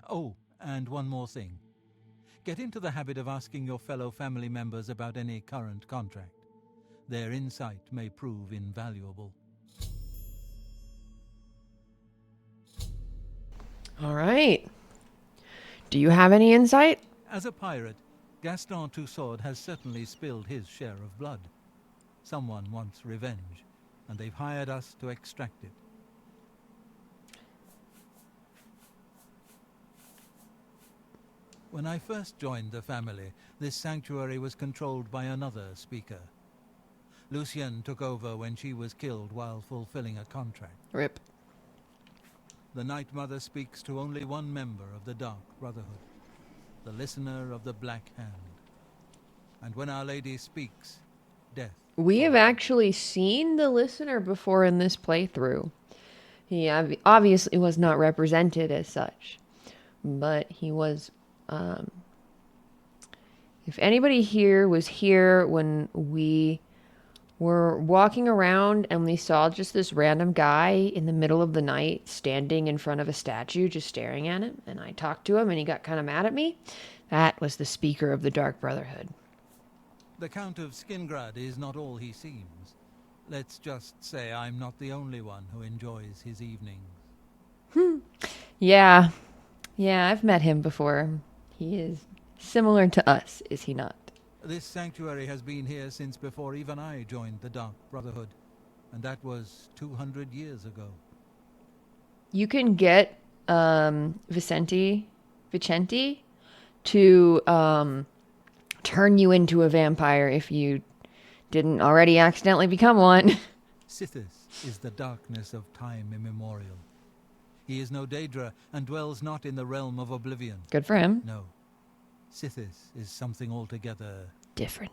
Oh, and one more thing. Get into the habit of asking your fellow family members about any current contract. Their insight may prove invaluable. All right. Do you have any insight? As a pirate, Gaston Tussaud has certainly spilled his share of blood. Someone wants revenge, and they've hired us to extract it. When I first joined the family, this sanctuary was controlled by another speaker. Lucienne took over when she was killed while fulfilling a contract. Rip. The Night Mother speaks to only one member of the Dark Brotherhood, the Listener of the Black Hand. And when Our Lady speaks, death. We have actually seen the listener before in this playthrough. He obviously was not represented as such, but he was. If anybody here was here when we were walking around and we saw just this random guy in the middle of the night standing in front of a statue just staring at him, and I talked to him and he got kind of mad at me, that was the speaker of the Dark Brotherhood. The Count of Skingrad is not all he seems. Let's just say I'm not the only one who enjoys his evenings. Yeah, I've met him before. He is similar to us, is he not? This sanctuary has been here since before even I joined the Dark Brotherhood, and that was 200 years ago. You can get Vicente to turn you into a vampire if you didn't already accidentally become one. Sithis is the darkness of time immemorial. He is no Daedra and dwells not in the realm of Oblivion. Good for him. No. Sithis is something altogether Different.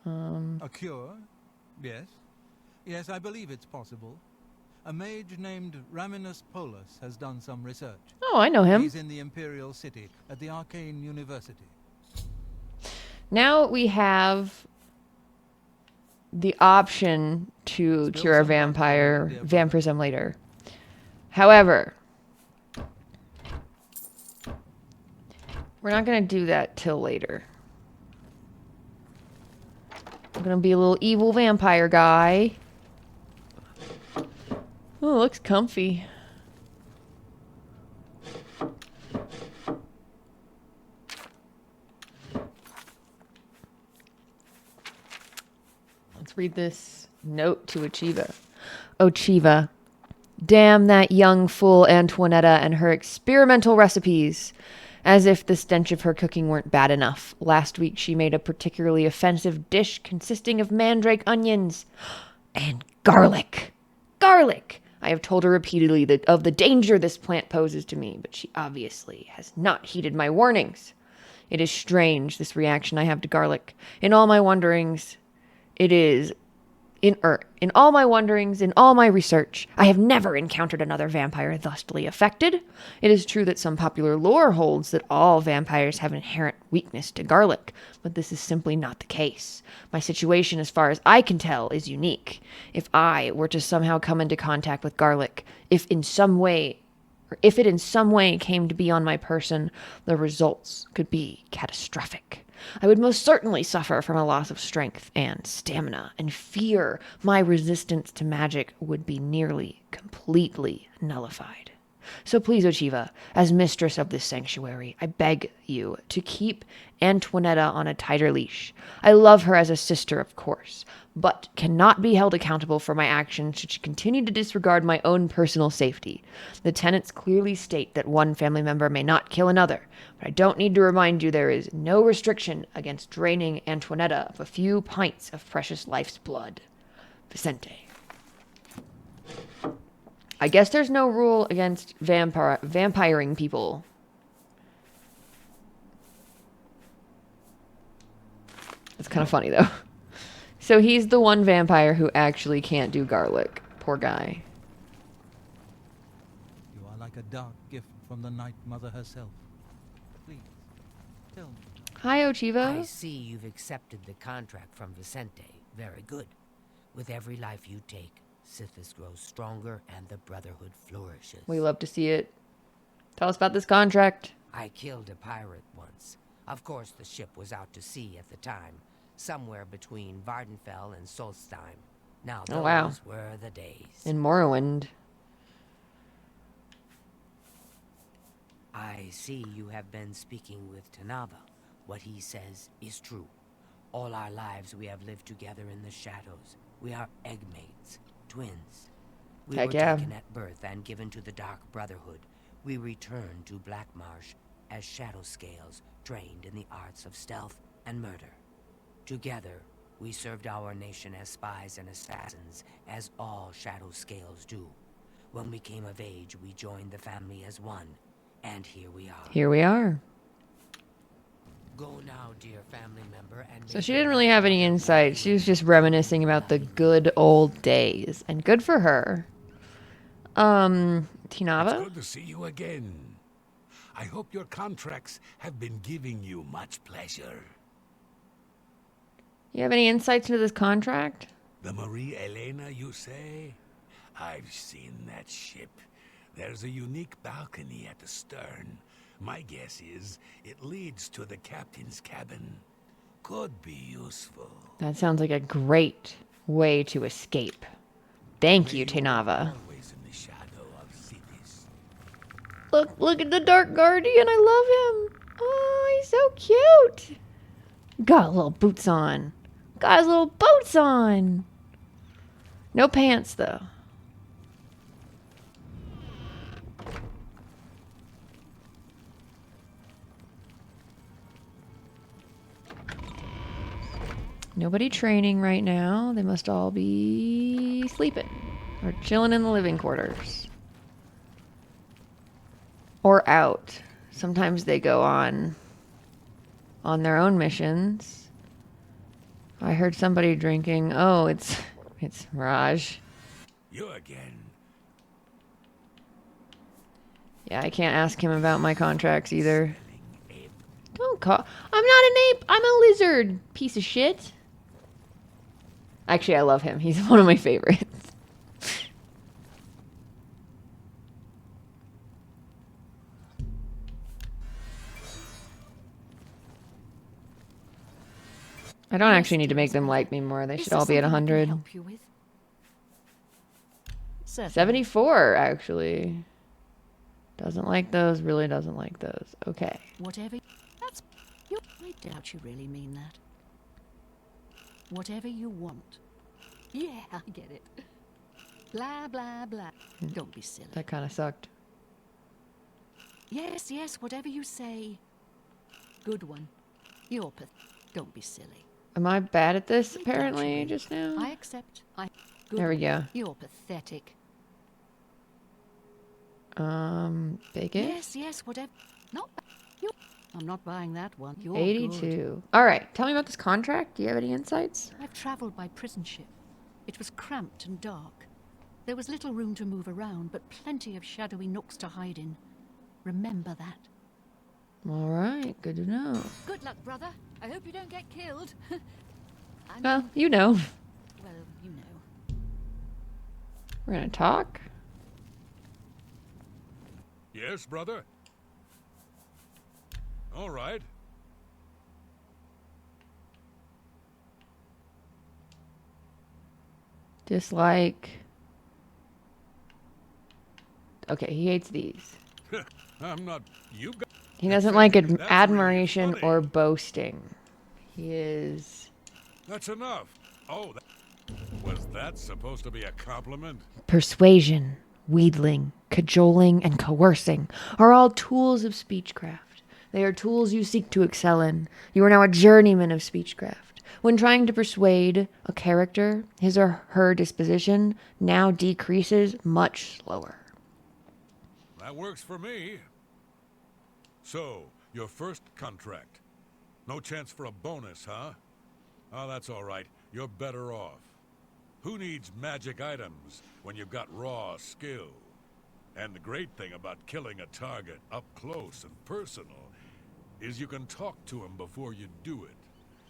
A cure? Yes. Yes, I believe it's possible. A mage named Raminus Polus has done some research. Oh, I know him. He's in the Imperial City at the Arcane University. Now we have the option to Spill cure a some light on it, dear brother. vampirism later. However, we're not going to do that till later. I'm going to be a little evil vampire guy. Oh, it looks comfy. Let's read this note to Ochiva. Ochiva, damn that young fool Antoinetta and her experimental recipes. As if the stench of her cooking weren't bad enough. Last week she made a particularly offensive dish consisting of mandrake onions and garlic. Garlic! I have told her repeatedly of the danger this plant poses to me, but she obviously has not heeded my warnings. It is strange, this reaction I have to garlic. In all my wanderings, in all my research, I have never encountered another vampire thusly affected. It is true that some popular lore holds that all vampires have inherent weakness to garlic, but this is simply not the case. My situation, as far as I can tell, is unique. If I were to somehow come into contact with garlic, if it in some way came to be on my person, the results could be catastrophic. I would most certainly suffer from a loss of strength and stamina, and fear my resistance to magic would be nearly completely nullified. So please, Ochiva, as mistress of this sanctuary, I beg you to keep Antoinetta on a tighter leash. I love her as a sister, of course, but cannot be held accountable for my actions should she continue to disregard my own personal safety. The tenets clearly state that one family member may not kill another, but I don't need to remind you there is no restriction against draining Antoinetta of a few pints of precious life's blood. Vicente. I guess there's no rule against vampiring people. It's kind of funny, though. So he's the one vampire who actually can't do garlic. Poor guy. You are like a dark gift from the Night Mother herself. Please, tell me. Hi, Ochiva. I see you've accepted the contract from Vicente. Very good. With every life you take, Sithis grows stronger and the Brotherhood flourishes. We love to see it. Tell us about this contract. I killed a pirate once. Of course, the ship was out to sea at the time, somewhere between Vardenfell and Solstheim. Now those were the days. In Morrowind. I see you have been speaking with Tanava. What he says is true. All our lives we have lived together in the shadows. We are eggmates, twins. We were taken at birth and given to the Dark Brotherhood. We returned to Black Marsh as shadow scales, trained in the arts of stealth and murder. Together, we served our nation as spies and assassins, as all shadow scales do. When we came of age, we joined the family as one, and here we are. Here we are. Go now, dear family member, and so she didn't really have any insight. She was just reminiscing about the good old days, and good for her. Tinava? It's good to see you again. I hope your contracts have been giving you much pleasure. You have any insights into this contract? The Marie Elena, you say? I've seen that ship. There's a unique balcony at the stern. My guess is it leads to the captain's cabin. Could be useful. That sounds like a great way to escape. Thank you, Tinava. Always in the shadow of cities. Look at the Dark Guardian. I love him. Oh, he's so cute. Got little boots on. Got his little boots on. No pants, though. Nobody training right now. They must all be sleeping or chilling in the living quarters. Or out. Sometimes they go on their own missions. I heard somebody drinking. Oh, it's Raj. You again. Yeah, I can't ask him about my contracts either. Don't call. I'm not an ape. I'm a lizard. Piece of shit. Actually, I love him. He's one of my favorites. I don't actually need to make them like me more. They should all be at 100. 74, actually. Doesn't like those. Really doesn't like those. Okay. Whatever. I doubt you really mean that. Whatever you want. Yeah, I get it. Blah, blah, blah. Don't be silly. That kind of sucked. Yes, whatever you say. Good one. You're Don't be silly. Am I bad at this, apparently, just now? I accept. There we go. You're pathetic. Bigot? Yes, yes, whatever. Not you. I'm not buying that one. You're 82. good. All right. Tell me about this contract. Do you have any insights? I've traveled by prison ship. It was cramped and dark. There was little room to move around, but plenty of shadowy nooks to hide in. Remember that. All right. Good to know. Good luck, brother. I hope you don't get killed. Well, you know. Well, you know. We're going to talk. Yes, brother? All right. Dislike. Okay, he hates these. I'm not... You got... He doesn't like That's really admiration funny. or boasting. He is That's enough. Oh, was that supposed to be a compliment? persuasion, wheedling, cajoling, and coercing are all tools of speechcraft. They are tools you seek to excel in. You are now a journeyman of speechcraft. When trying to persuade a character, his or her disposition now decreases much slower. That works for me. So, your first contract. No chance for a bonus, huh? Oh, that's all right. You're better off. Who needs magic items when you've got raw skill? And the great thing about killing a target up close and personal is you can talk to him before you do it.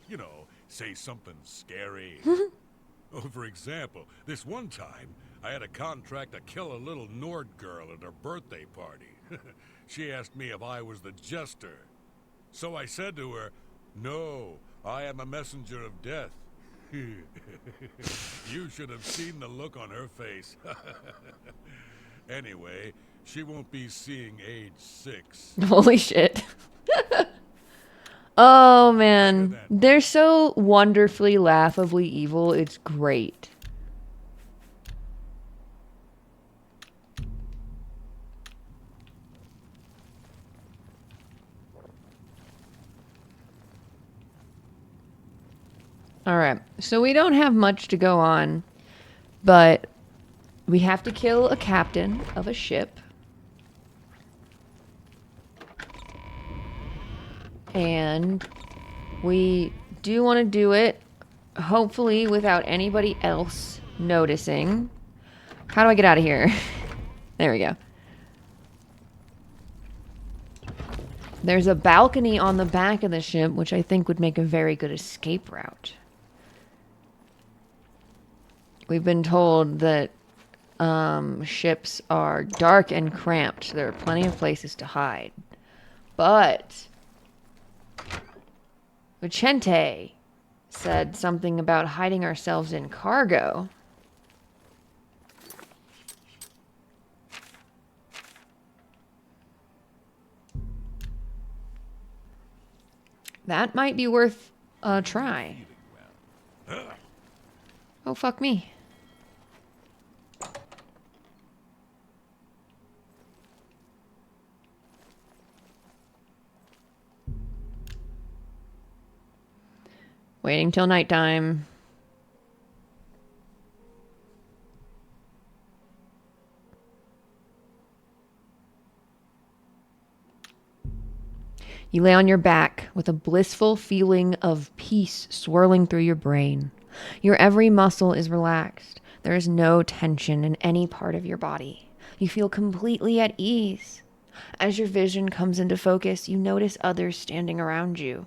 You know, say something scary. Oh, for example, this one time, I had a contract to kill a little Nord girl at her birthday party. She asked me if I was the jester. So I said to her, "No, I am a messenger of death." You should have seen the look on her face. Anyway, she won't be seeing age 6. Holy shit. Oh, man. They're so wonderfully, laughably evil. It's great. All right. So we don't have much to go on, but we have to kill a captain of a ship. And we do want to do it, hopefully without anybody else noticing. How do I get out of here? There we go. There's a balcony on the back of the ship, which I think would make a very good escape route. We've been told that ships are dark and cramped. So there are plenty of places to hide. But Vicente said something about hiding ourselves in cargo. That might be worth a try. Oh, fuck me. Waiting till nighttime. You lay on your back with a blissful feeling of peace swirling through your brain. Your every muscle is relaxed. There is no tension in any part of your body. You feel completely at ease. As your vision comes into focus, you notice others standing around you.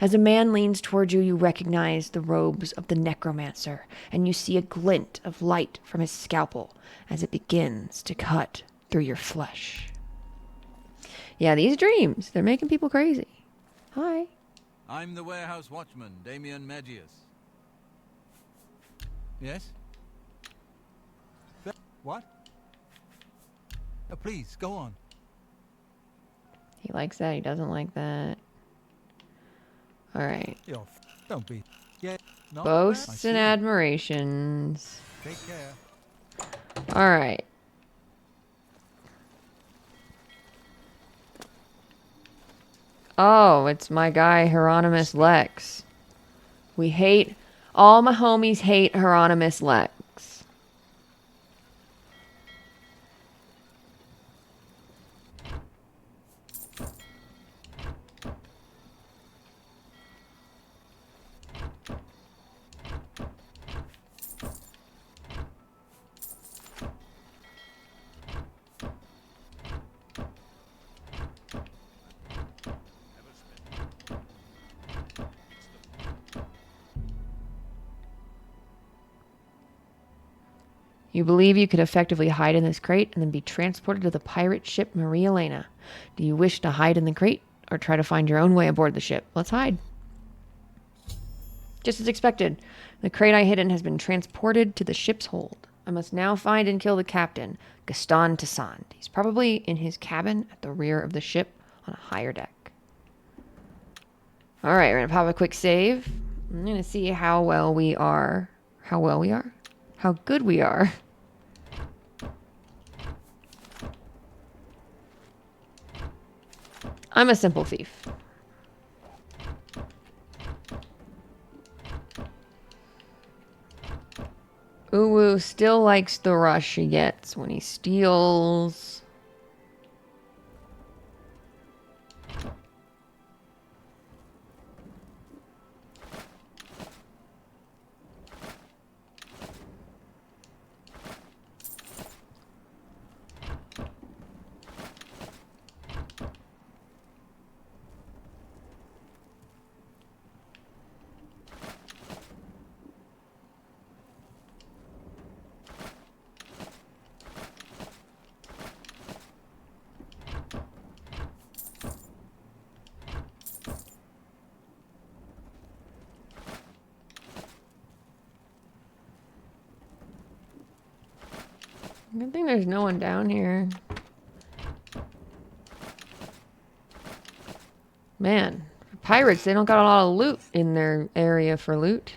As a man leans toward you, you recognize the robes of the necromancer, and you see a glint of light from his scalpel as it begins to cut through your flesh. Yeah, these dreams, they're making people crazy. Hi. I'm the warehouse watchman, Damien Magius. Yes? What? Please, go on. He likes that, he doesn't like that. Alright. Don't be. Yeah. Not Boasts bad. and admirations. Take care. Alright. Oh, it's my guy Hieronymus Lex. We hate... All my homies hate Hieronymus Lex. You believe you could effectively hide in this crate and then be transported to the pirate ship Maria Elena. Do you wish to hide in the crate or try to find your own way aboard the ship? Let's hide. Just as expected, the crate I hid in has been transported to the ship's hold. I must now find and kill the captain, Gaston Tassand. He's probably in his cabin at the rear of the ship on a higher deck. Alright, we're going to pop a quick save. I'm going to see how well we are. How well we are? How good we are. I'm a simple thief. Uwu still likes the rush he gets when he steals. Good thing there's no one down here. Man, pirates, they don't got a lot of loot in their area for loot.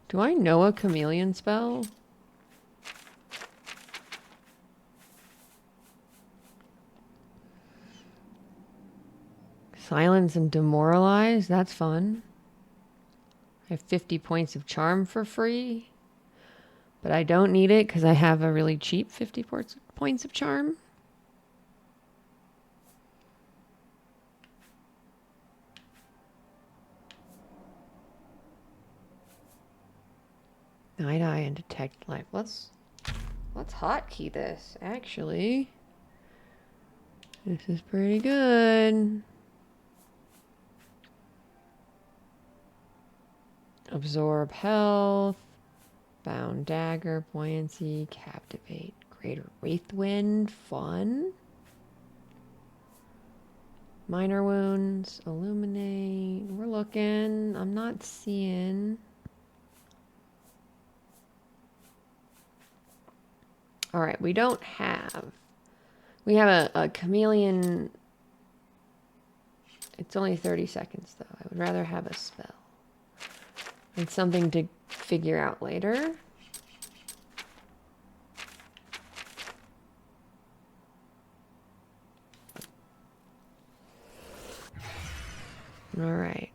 Do I know a chameleon spell? Silence and demoralize, that's fun. I have 50 points of charm for free. But I don't need it because I have a really cheap 50 points of charm. Night eye and detect life. Let's hotkey this, actually. This is pretty good. Absorb health, bound dagger, buoyancy, captivate, greater wraithwind, fun. Minor wounds, illuminate. We're looking. I'm not seeing. All right, we don't have. We have a chameleon. It's only 30 seconds though. I would rather have a spell. It's something to figure out later. All right.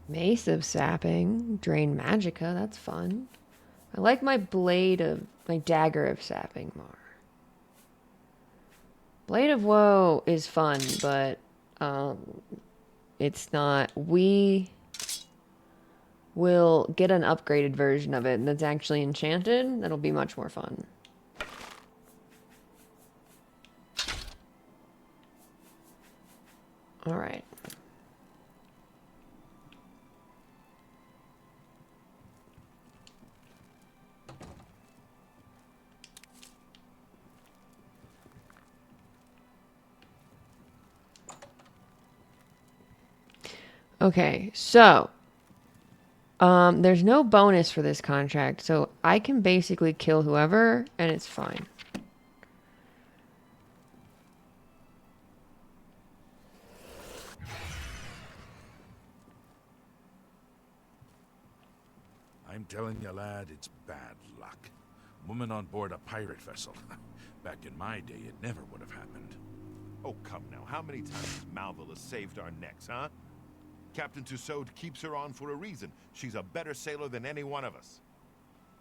Mace of sapping, drain magicka, that's fun. I like my dagger of sapping more. Blade of Woe is fun, but it's not. We will get an upgraded version of it that's actually enchanted. That'll be much more fun. All right. Okay, so there's no bonus for this contract, so I can basically kill whoever, and it's fine. I'm telling you, lad, it's bad luck. Woman on board a pirate vessel. Back in my day, it never would have happened. Oh, come now. How many times has Malvola saved our necks, huh? Captain Tussaud keeps her on for a reason. She's a better sailor than any one of us.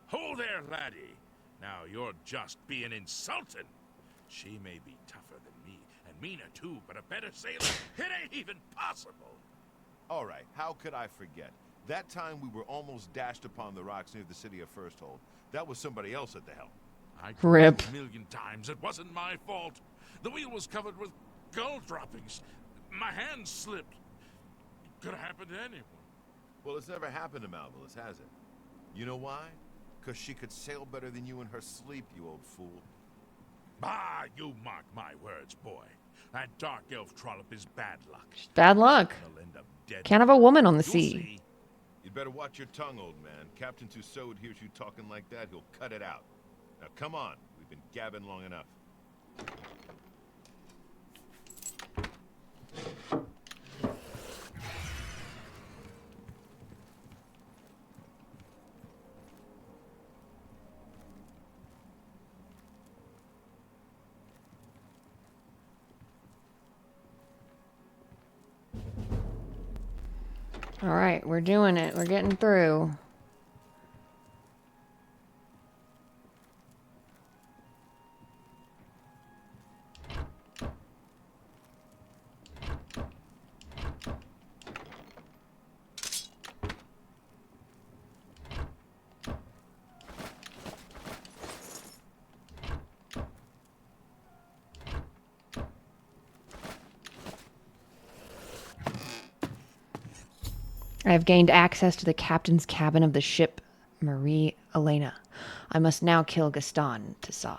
Hold there, laddie. Now you're just being insulting. She may be tougher than me, and meaner too, but a better sailor, it ain't even possible. All right, how could I forget? That time we were almost dashed upon the rocks near the city of Firsthold. That was somebody else at the helm. I told Rip. you a million times it wasn't my fault. The wheel was covered with gull droppings. My hand slipped. It could have happened to anyone. Well, it's never happened to Malvolus, has it? You know why? Because she could sail better than you in her sleep, you old fool. Bah, you mark my words, boy. That dark elf trollop is bad luck. Bad luck. He'll end up dead. Can't have a woman on the You'll sea. see. You'd better watch your tongue, old man. Captain Tussaud hears you talking like that, he'll cut it out. Now come on, we've been gabbing long enough. All right, we're doing it. We're getting through. I have gained access to the captain's cabin of the ship Marie Elena. I must now kill Gaston Tassad.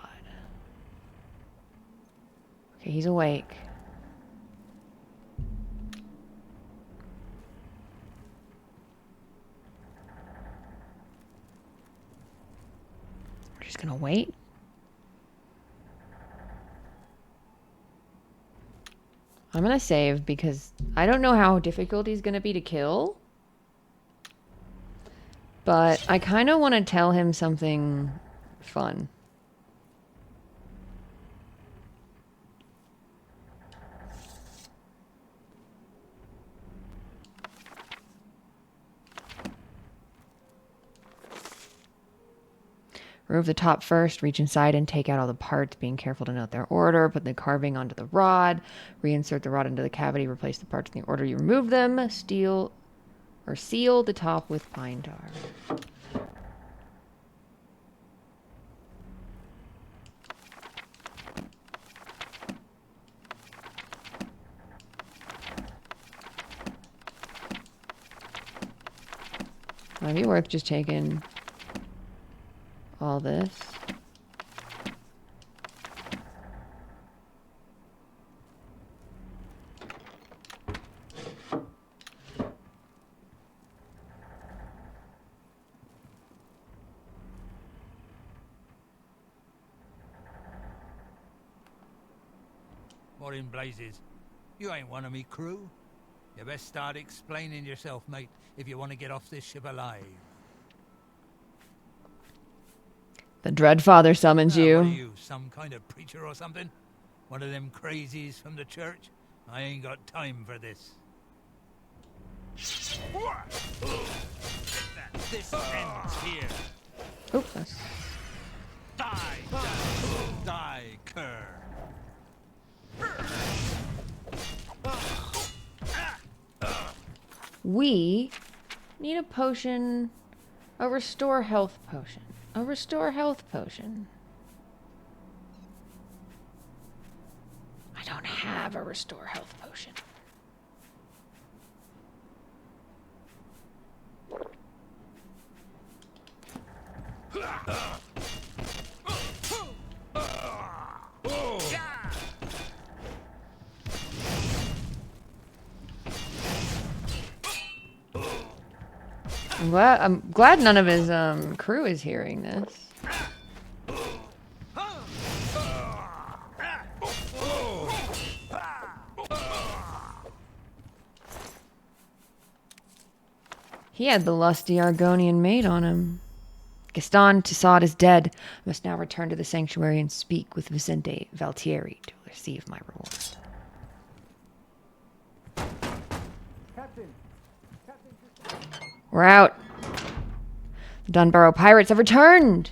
Okay, he's awake. We're just gonna wait. I'm gonna save because I don't know how difficult he's gonna be to kill. But I kind of want to tell him something fun. Remove the top first, reach inside and take out all the parts, being careful to note their order. Put the carving onto the rod. Reinsert the rod into the cavity. Replace the parts in the order you removed them. Seal the top with pine tar. Might be worth just taking all this. What in blazes? You ain't one of me crew. You best start explaining yourself, mate, if you want to get off this ship alive. The Dreadfather summons What are you. you, some kind of preacher or something? One of them crazies from the church? I ain't got time for this. This ends here. Oops. Die, die, cur. We need a potion, a restore health potion. A restore health potion. I don't have a restore health potion. I'm glad none of his crew is hearing this. He had the lusty Argonian maid on him. Gaston Tassad is dead. I must now return to the sanctuary and speak with Vicente Valtieri to receive my reward. We're out. The Dunbarrow pirates have returned.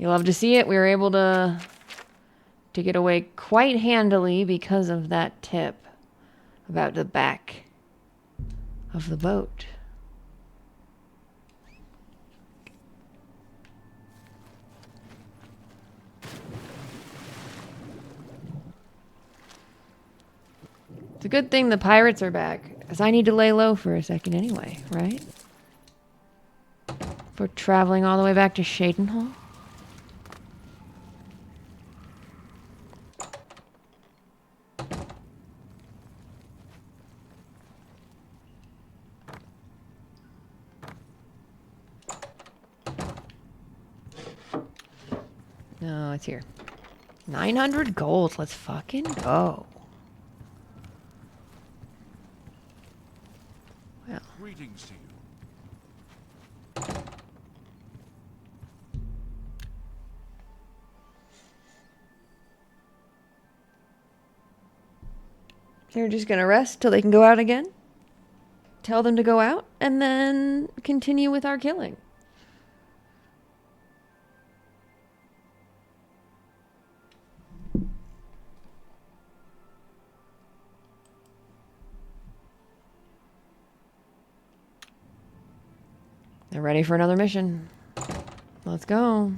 You love to see it. We were able to get away quite handily because of that tip about the back of the boat. It's a good thing the pirates are back, because I need to lay low for a second anyway, right? We're traveling all the way back to Shadenhall. No, it's here. 900 gold. Let's fucking go. Well. Greetings to you. They're just gonna rest till they can go out again. Tell them to go out, and then continue with our killing. They're ready for another mission. Let's go.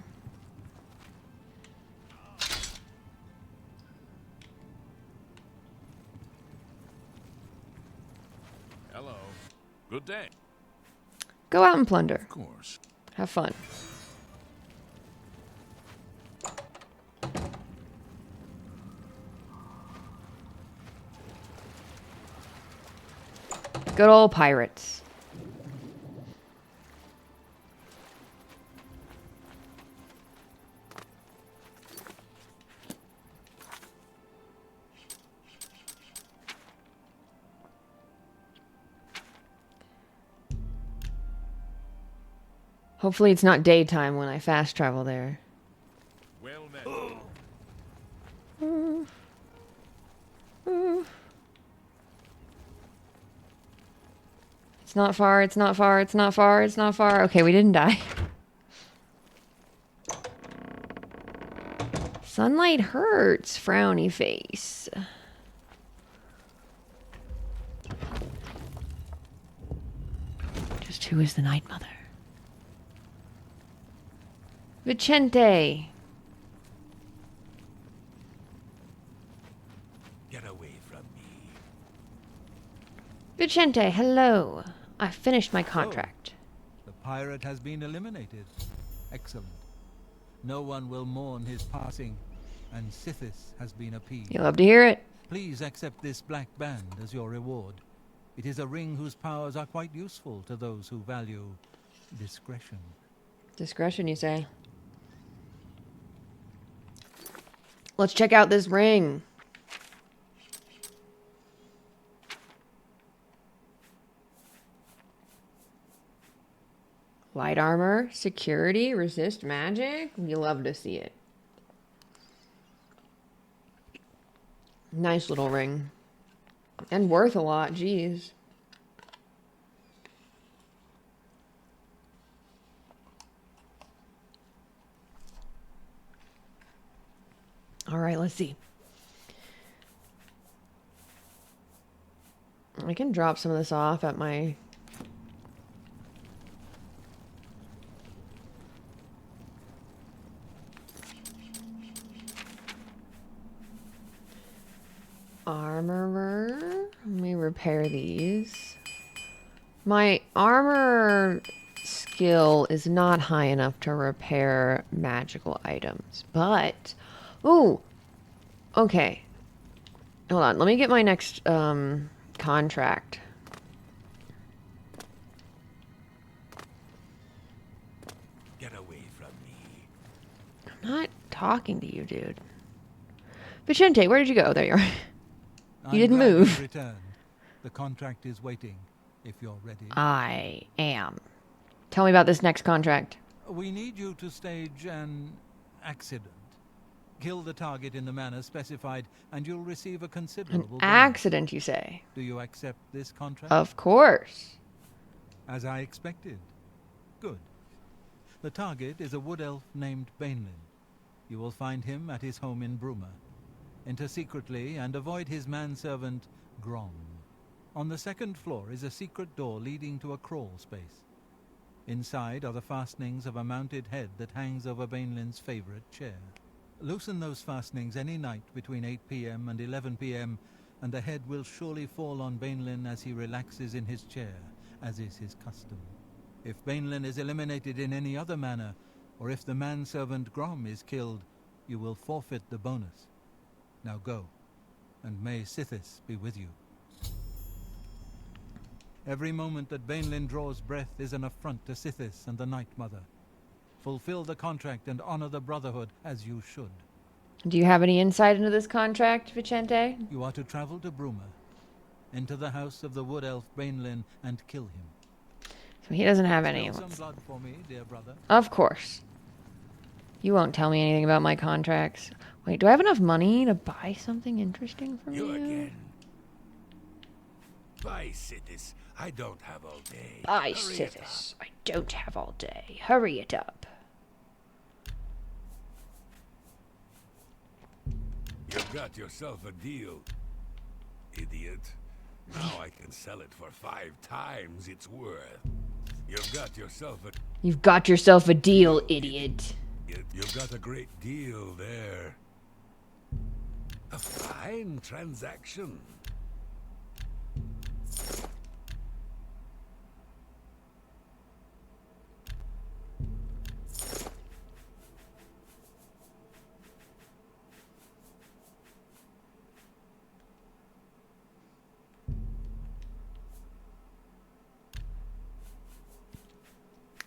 Hello. Good day. Go out and plunder. Of course. Have fun. Good old pirates. Hopefully it's not daytime when I fast travel there. Well met. It's not far, it's not far, it's not far, it's not far. Okay, we didn't die. Sunlight hurts, frowny face. Just who is the Night Mother? Vicente. Get away from me. Vicente, hello. I finished my contract. The pirate has been eliminated. Excellent. No one will mourn his passing, and Sithis has been appeased. You love to hear it. Please accept this black band as your reward. It is a ring whose powers are quite useful to those who value discretion. Discretion, you say? Let's check out this ring. Light armor, security, resist magic. You love to see it. Nice little ring. And worth a lot, jeez. All right, let's see. I can drop some of this off at my... armorer. Let me repair these. My armor skill is not high enough to repair magical items, but... Ooh! Okay. Hold on, let me get my next contract. Get away from me. I'm not talking to you, dude. Vicente, where did you go? There you are. You didn't I'm glad move. you've returned. The contract is waiting, if you're ready. I am. Tell me about this next contract. We need you to stage an accident. Kill the target in the manner specified, and you'll receive a An considerable bonus. accident, you say? Do you accept this contract? Of course. As I expected. Good. The target is a wood elf named Bainlin. You will find him at his home in Bruma. Enter secretly and avoid his manservant, Grom. On the second floor is a secret door leading to a crawl space. Inside are the fastenings of a mounted head that hangs over Bainlin's favorite chair. Loosen those fastenings any night between 8 p.m. and 11 p.m., and the head will surely fall on Bainlin as he relaxes in his chair, as is his custom. If Bainlin is eliminated in any other manner, or if the manservant Grom is killed, you will forfeit the bonus. Now go, and may Sithis be with you. Every moment that Bainlin draws breath is an affront to Sithis and the Night Mother. Fulfill the contract and honor the Brotherhood as you should. Do you have any insight into this contract, Vicente? You are to travel to Bruma, enter the house of the wood elf Bainlin, and kill him. So he doesn't have any. Spill some blood for me, dear brother. Of course. You won't tell me anything about my contracts. Wait, do I have enough money to buy something interesting from you? You again. Bye, Sithis. I don't have all day. Bye, Sithis. I don't have all day. Hurry it up. You've got yourself a deal, idiot. Now I can sell it for 5 times its worth. You've got yourself a deal, idiot. You've got a great deal there. A fine transaction.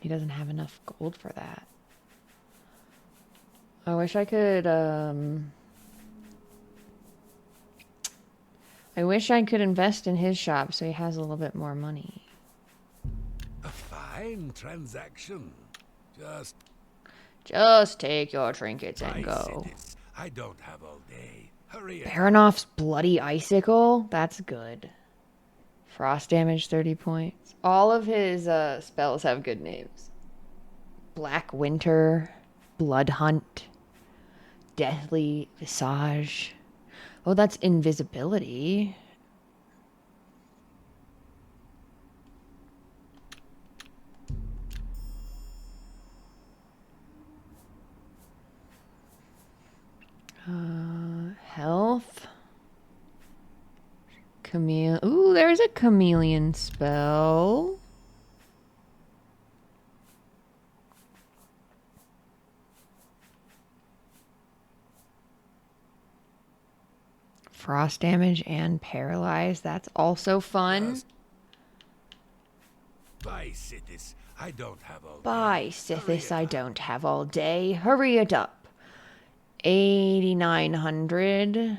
He doesn't have enough gold for that. I wish I could, I wish I could invest in his shop so he has a little bit more money. A fine transaction. Just take your trinkets and Bye, go. Sithis. I don't have all day. Hurry up. Baronoff's Bloody Icicle? That's good. Frost damage 30 points. All of his spells have good names. Black Winter, Blood Hunt, Deathly Visage. Oh, that's invisibility. Health. Ooh, there's a chameleon spell. Frost damage and paralyzed. That's also fun. Bye, Sithis. I don't have all day. Bye, Sithis. I don't have all day. Hurry it up. 8,900.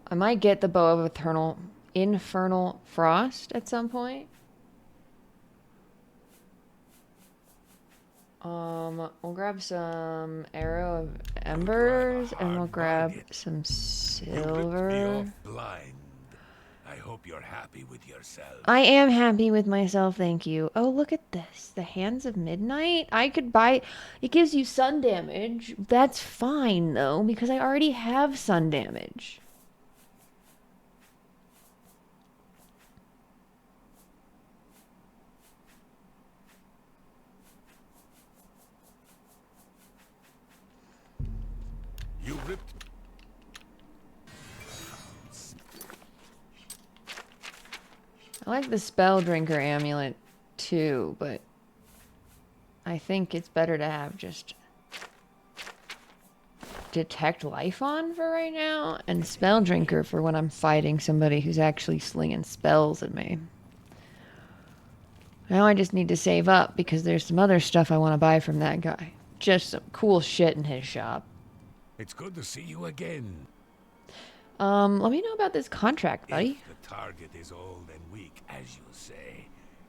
I might get the Bow of Infernal Frost at some point. We'll grab some Arrow of Embers and we'll grab some silver. You ripped me off blind. I hope you're happy with yourself. I am happy with myself, thank you. Oh, look at this. The Hands of Midnight. I could buy... It gives you sun damage. That's fine, though, because I already have sun damage. You ripped... I like the Spell Drinker amulet too, but I think it's better to have just Detect Life on for right now and Spell Drinker for when I'm fighting somebody who's actually slinging spells at me. Now I just need to save up because there's some other stuff I want to buy from that guy. Just some cool shit in his shop. It's good to see you again. Let me know about this contract, buddy. If the target is old and weak, as you say,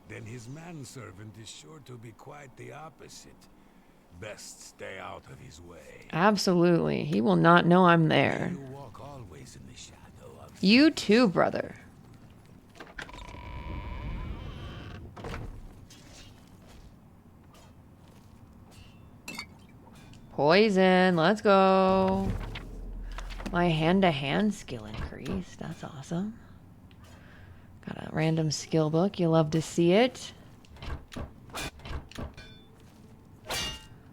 then his manservant is sure to be quite the opposite. Best stay out of his way. Absolutely. He will not know I'm there. You walk always in the shadow of... You too, brother. Poison. Let's go. My hand-to-hand skill increased. That's awesome. Got a random skill book. You love to see it.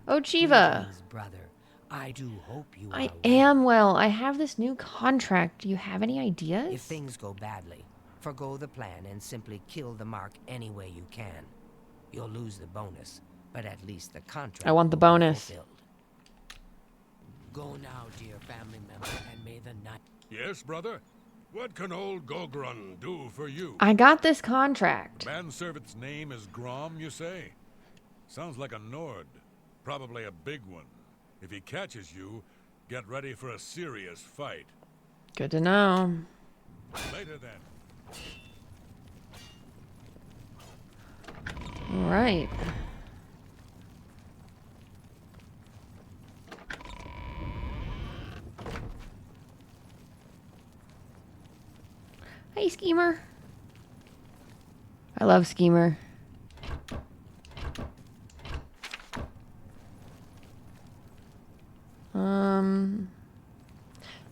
Oh, Chiva. Greetings, brother. I do hope you I are am well. I have this new contract. Do you have any ideas? If things go badly, forgo the plan and simply kill the mark any way you can. You'll lose the bonus, but at least the contract I want the will be bonus. fulfilled. Go now, dear family member, and may the night... Yes, brother? What can old Gogrun do for you? I got this contract. Manservant's name is Grom, you say? Sounds like a Nord. Probably a big one. If he catches you, get ready for a serious fight. Good to know. Later then. All right. Hey, Schemer. I love Schemer.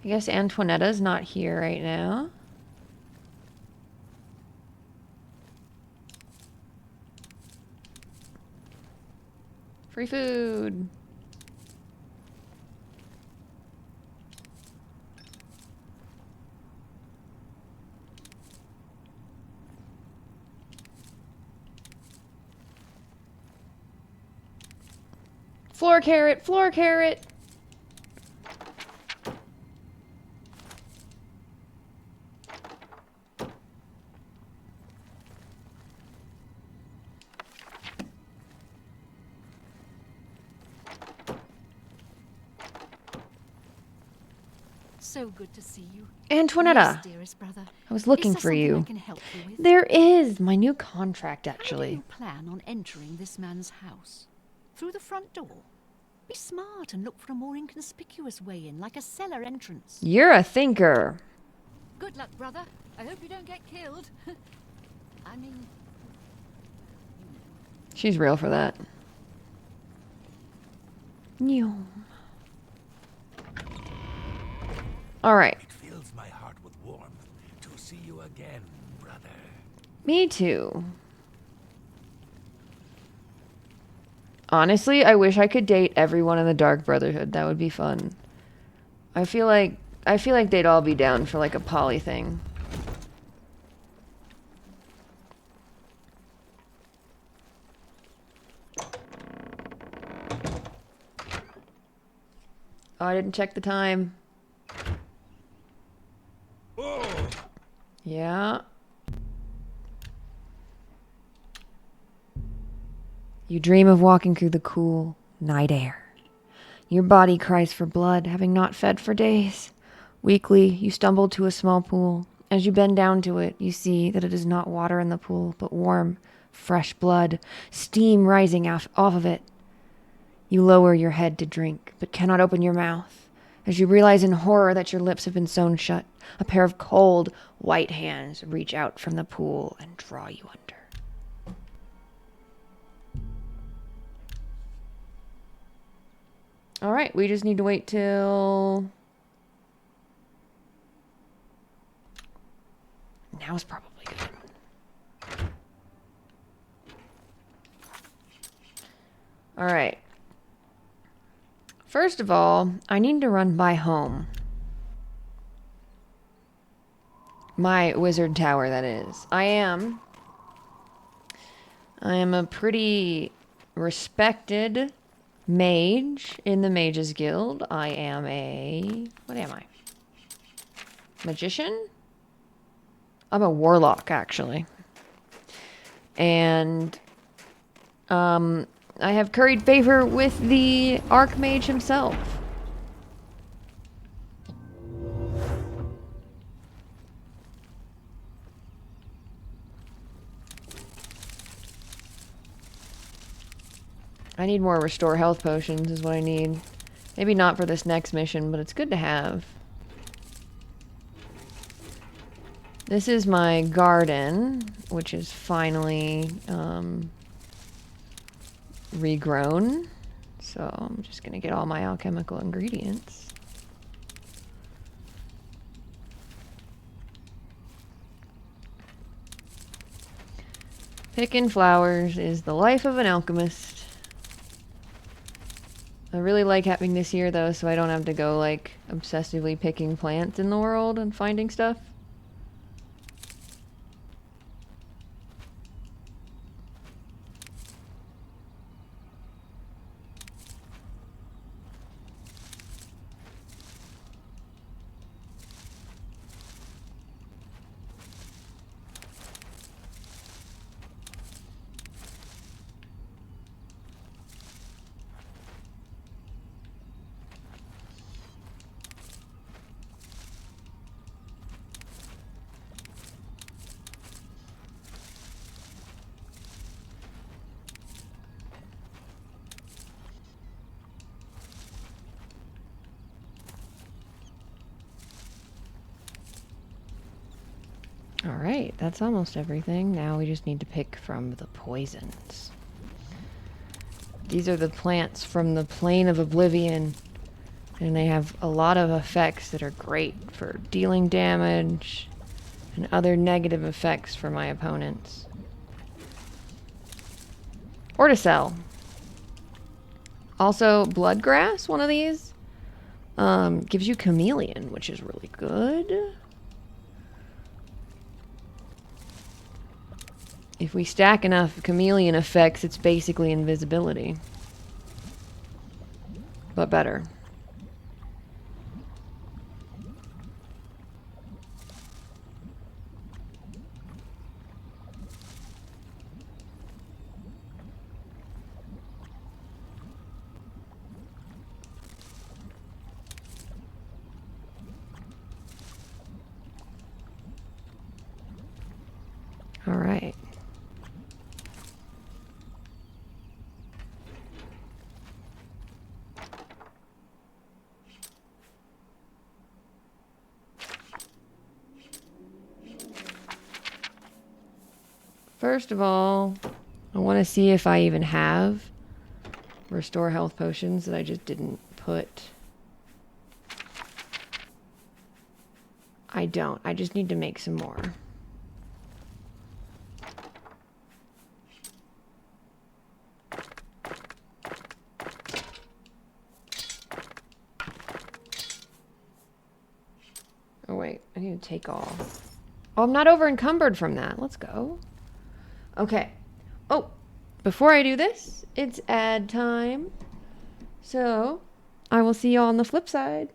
I guess Antoinetta's not here right now. Free food. Floor carrot, floor carrot. So good to see you. Antoinetta. Yes, dearest brother. I was looking Is there for something you. I can help you with? There is my new contract, How do actually. you plan on entering this man's house? Through the front door? Be smart and look for a more inconspicuous way in, like a cellar entrance. You're a thinker. Good luck, brother. I hope you don't get killed. I mean... She's real for that. New. All right. It fills my heart with warmth to see you again, brother. Me too. Honestly, I wish I could date everyone in the Dark Brotherhood. That would be fun. I feel like they'd all be down for like a poly thing. Oh, I didn't check the time. Oh! Yeah. You dream of walking through the cool night air. Your body cries for blood, having not fed for days. Weakly, you stumble to a small pool. As you bend down to it, you see that it is not water in the pool, but warm, fresh blood, steam rising off of it. You lower your head to drink, but cannot open your mouth, as you realize in horror that your lips have been sewn shut. A pair of cold, white hands reach out from the pool and draw you under. All right, we just need to wait till... Now's probably good. All right. First of all, I need to run by home. My wizard tower, that is. I am a pretty respected mage in the Mages Guild. I am a... What am I? Magician? I'm a warlock, actually. And I have curried favor with the Archmage himself. I need more restore health potions is what I need. Maybe not for this next mission, but it's good to have. This is my garden, which is finally regrown. So I'm just going to get all my alchemical ingredients. Picking flowers is the life of an alchemist. I really like having this here though, so I don't have to go like obsessively picking plants in the world and finding stuff. Alright, that's almost everything. Now we just need to pick from the poisons. These are the plants from the plane of Oblivion, and they have a lot of effects that are great for dealing damage and other negative effects for my opponents. Or to sell. Also, bloodgrass, one of these, gives you chameleon, which is really good. If we stack enough chameleon effects, it's basically invisibility. But better. All right. First of all, I want to see if I even have restore health potions that I just didn't put. I don't. I just need to make some more. Oh wait, I need to take all. Oh, I'm not over encumbered from that. Let's go. Okay. Oh, before I do this, it's ad time. So, I will see you on the flip side.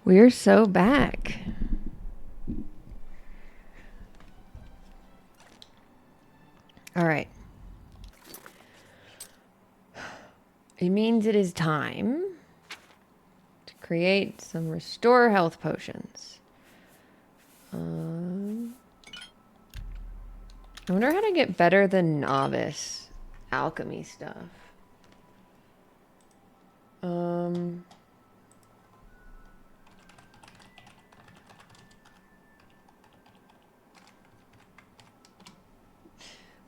We're so back. All right. It means it is time to create some restore health potions. I wonder how to get better than novice alchemy stuff.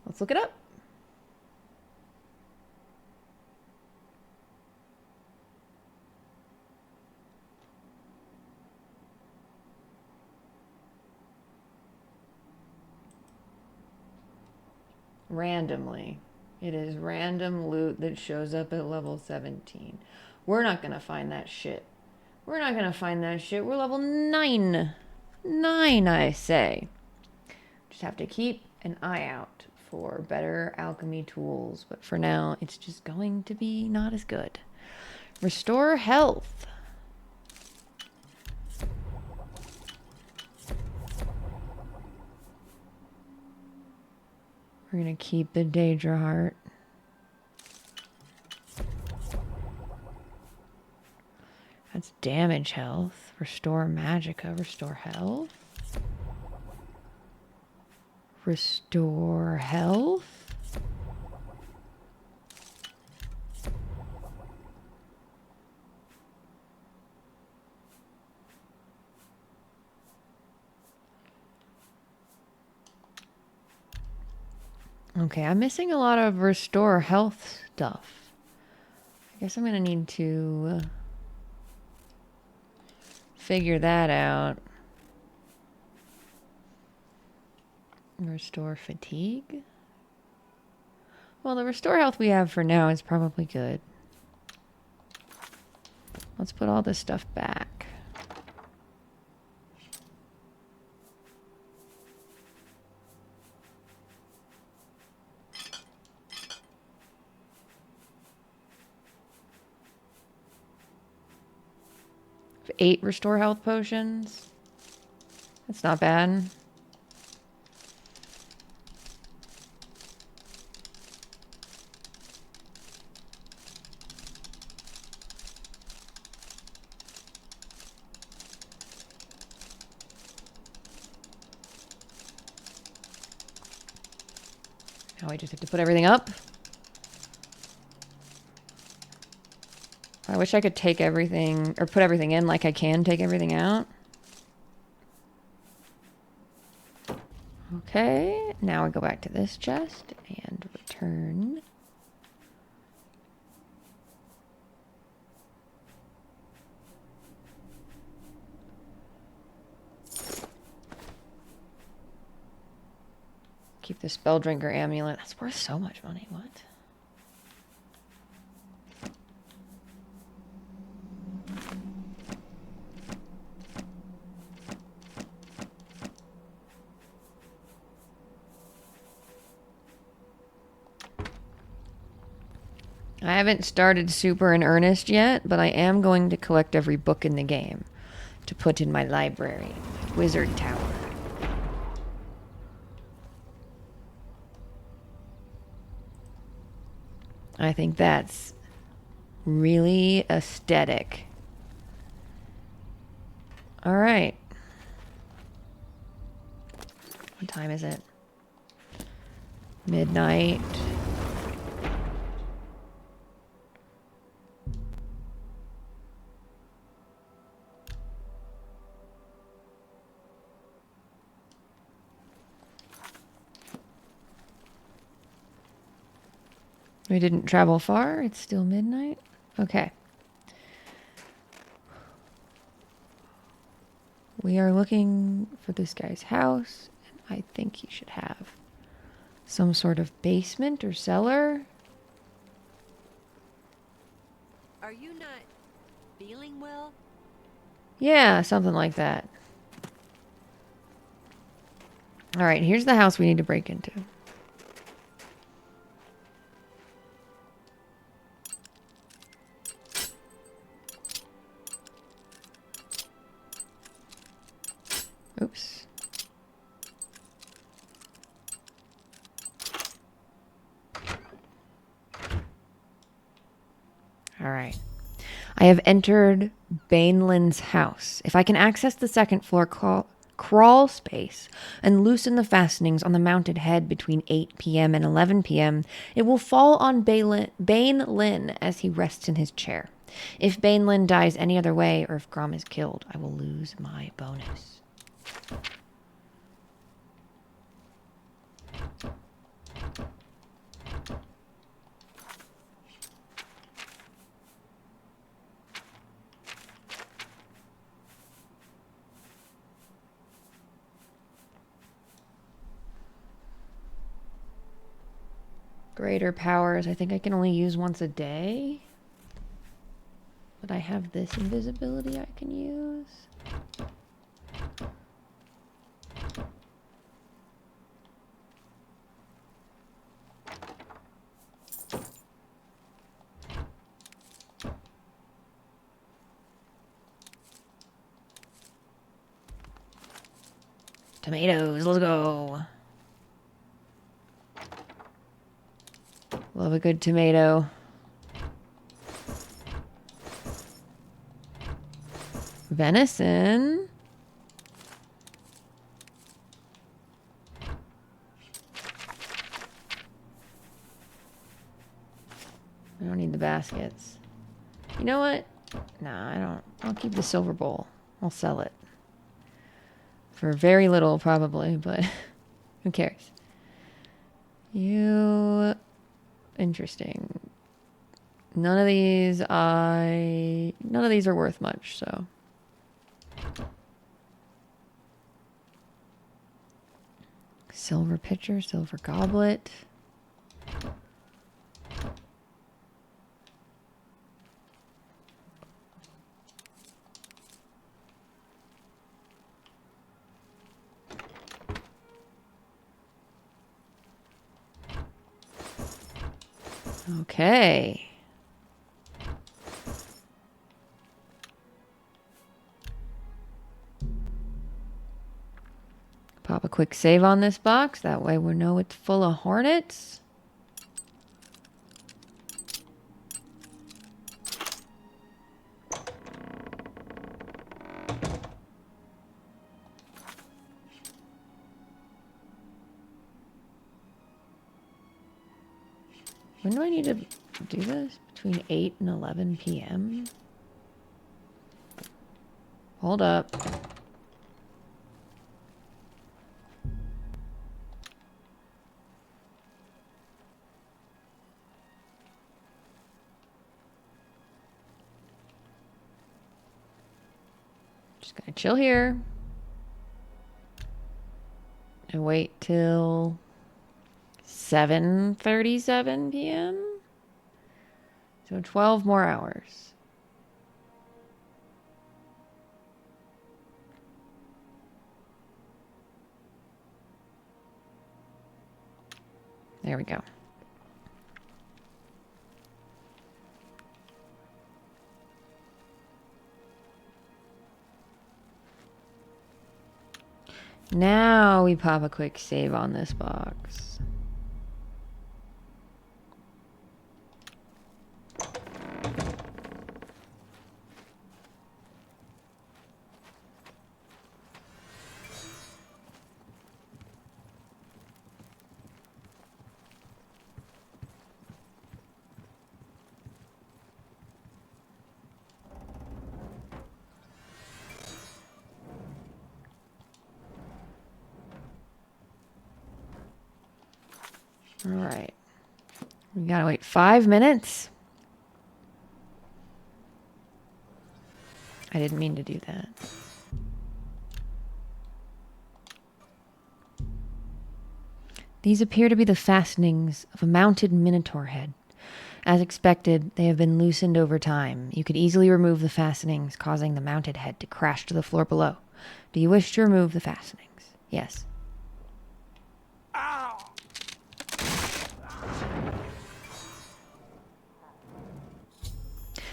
Let's look it up. Randomly. It is random loot that shows up at level 17. We're not gonna find that shit. We're not gonna find that shit. We're level 9. 9, I say. Just have to keep an eye out for better alchemy tools. But for now, it's just going to be not as good. Restore health. We're gonna keep the Daedra Heart. That's damage health. Restore magicka. Restore health. Restore health. Okay, I'm missing a lot of restore health stuff. Guess I'm gonna need to figure that out. Restore fatigue. Well, the restore health we have for now is probably good. Let's put all this stuff back. I have 8 restore health potions. That's not bad. Now I just have to put everything up. I wish I could take everything, or put everything in like I can take everything out. Okay, now I go back to this chest and return. Keep the Spelldrinker amulet. That's worth so much money. What? I haven't started super in earnest yet, but I am going to collect every book in the game to put in my library, Wizard Tower. I think that's really aesthetic. All right. What time is it? Midnight. We didn't travel far. It's still midnight. Okay. We are looking for this guy's house. And I think he should have some sort of basement or cellar. Are you not feeling well? Yeah, something like that. All right, here's the house we need to break into. Oops. All right. I have entered Banelin's house. If I can access the second floor crawl space and loosen the fastenings on the mounted head between 8 p.m. and 11 p.m., it will fall on Banelin as he rests in his chair. If Banelin dies any other way, or if Grom is killed, I will lose my bonus. Greater powers. I think I can only use once a day. But I have this invisibility I can use. Tomatoes, let's go. Love a good tomato. Venison. I don't need the baskets. You know what? Nah, I don't. I'll keep the silver bowl. I'll sell it. For very little, probably, but who cares? You... Interesting. None of these are worth much, so. Silver pitcher, silver goblet. Okay. Pop a quick save on this box. That way we know it's full of hornets. When do I need to do this? Between 8 and 11 p.m.? Hold up. Just gonna chill here. And wait till 7:37 p.m. So 12 more hours. There we go. Now we pop a quick save on this box. All right. We gotta wait 5 minutes. I didn't mean to do that. These appear to be the fastenings of a mounted minotaur head. As expected, they have been loosened over time. You could easily remove the fastenings, causing the mounted head to crash to the floor below. Do you wish to remove the fastenings? Yes.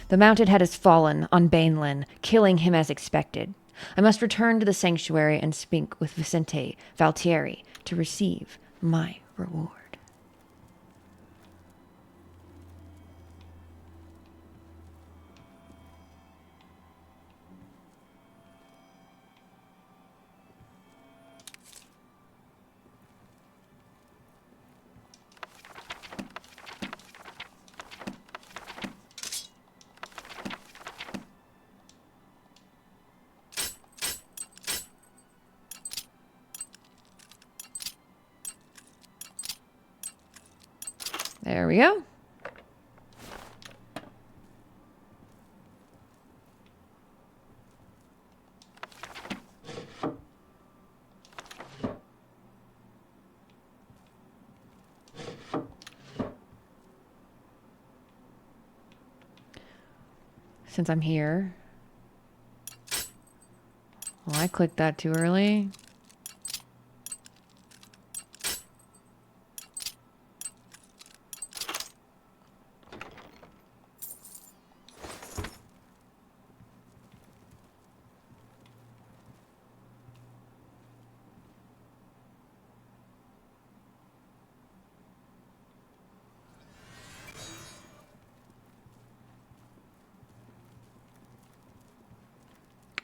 The mounted head has fallen on Bainlin, killing him as expected. I must return to the sanctuary and speak with Vicente Valtieri to receive my reward. There we go. Since I'm here. Well, I clicked that too early.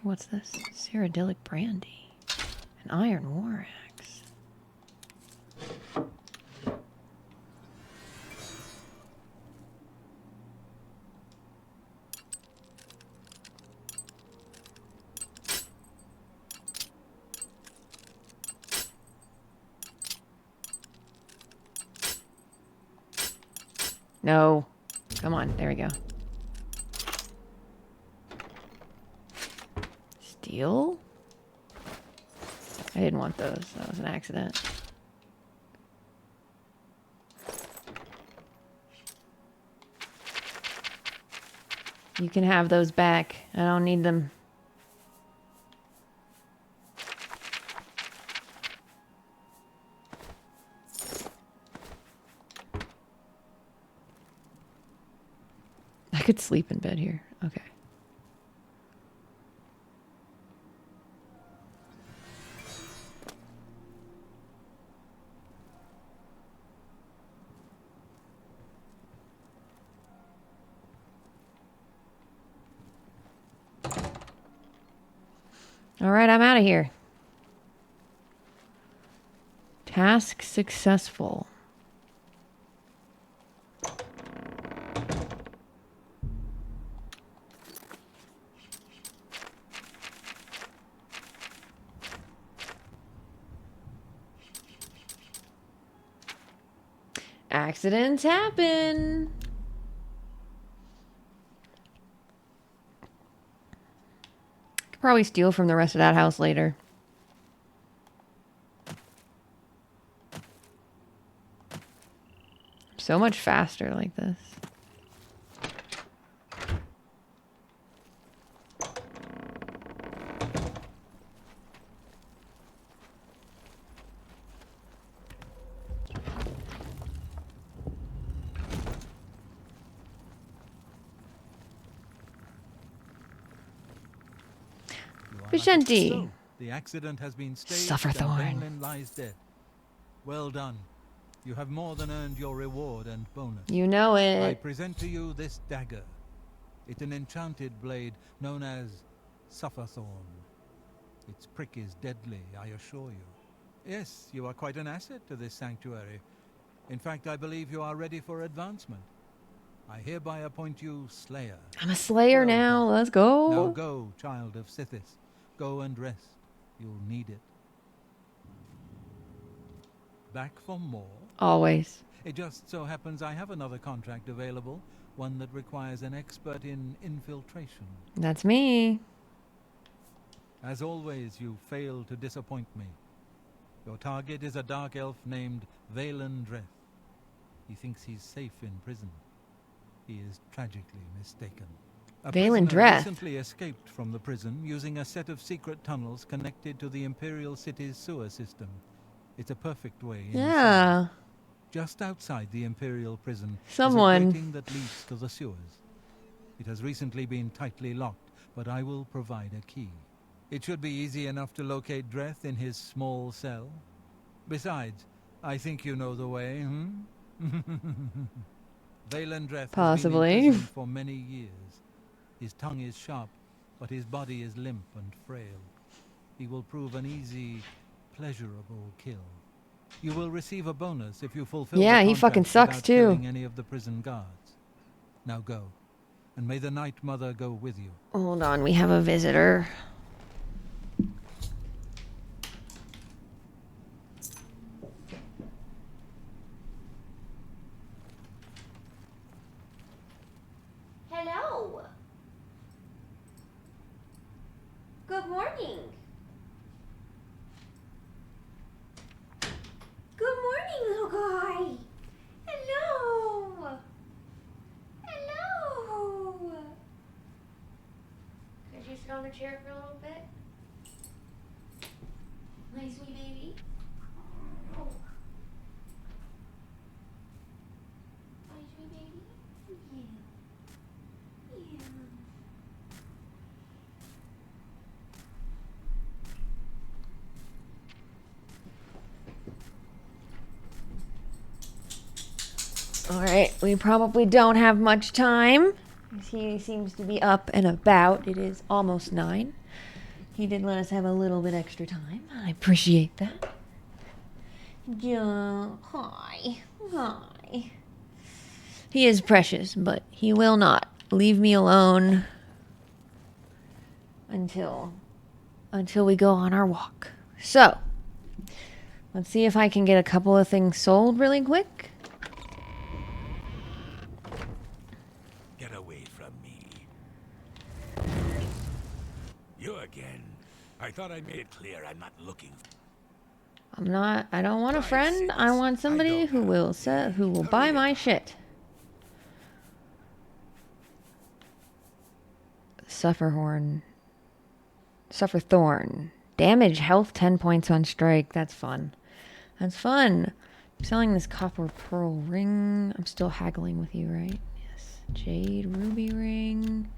What's this? Cyrodiilic brandy. An iron war axe. No. Come on. There we go. Steel? I didn't want those. That was an accident. You can have those back. I don't need them. I could sleep in bed here. Okay. All right, I'm out of here. Task successful. Accidents happen. Could probably steal from the rest of that house later. So much faster like this. Vicente. So, the accident has been staged Sufferthorn. and Benlin lies dead. Well done. You have more than earned your reward and bonus. You know I it. present to you this dagger. It's an enchanted blade known as Sufferthorn. Its prick is deadly, I assure you. Yes, you are quite an asset to this sanctuary. In fact, I believe you are ready for advancement. I hereby appoint you Slayer. I'm a slayer Well now. done. Let's go. Now go, child of Sithis. Go and rest. You'll need it. Back for more? Always. It just so happens I have another contract available, one that requires an expert in infiltration. That's me. As always, you fail to disappoint me. Your target is a dark elf named Valen Dreth. He thinks he's safe in prison. He is tragically mistaken. A Valen prisoner Dreth. recently escaped from the prison using a set of secret tunnels connected to the Imperial City's sewer system. It's a perfect way inside. Yeah. Just outside the Imperial prison Someone. is a grating that leads to the sewers. It has recently been tightly locked, but I will provide a key. It should be easy enough to locate Dreth in his small cell. Besides, I think you know the way, Valen Dreth Possibly. has been in prison for many years. His tongue is sharp, but his body is limp and frail. He will prove an easy, pleasurable kill. You will receive a bonus if you fulfill Yeah, the he fucking contract sucks without too. killing any of the prison guards. Now go, and may the Night Mother go with you. Hold on, we have a visitor. Hello. Good morning. Good morning, little guy. Hello. Hello. Could you sit on the chair for a little bit? My sweet baby. Oh. My sweet baby. Yeah. Yeah. All right, we probably don't have much time. He seems to be up and about. It is almost 9. He did let us have a little bit extra time. I appreciate that. Yeah, hi. Hi. He is precious, but he will not leave me alone until we go on our walk. So, let's see if I can get a couple of things sold really quick. Get away from me. You again. I thought I made it clear I'm not looking. I don't want a friend. I want somebody who will buy my shit. Sufferthorn. Damage, health, 10 points on strike. That's fun. That's fun. I'm selling this copper pearl ring. I'm still haggling with you, right? Yes. Jade ruby ring.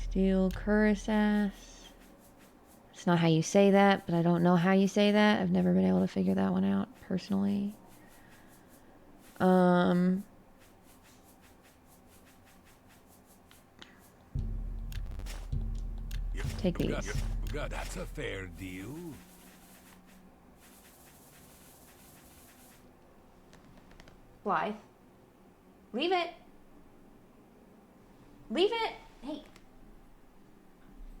Steel cuirass. It's not how you say that, but I don't know how you say that. I've never been able to figure that one out personally. Take these. That's a fair deal. Blythe. Leave it. Leave it. Hey.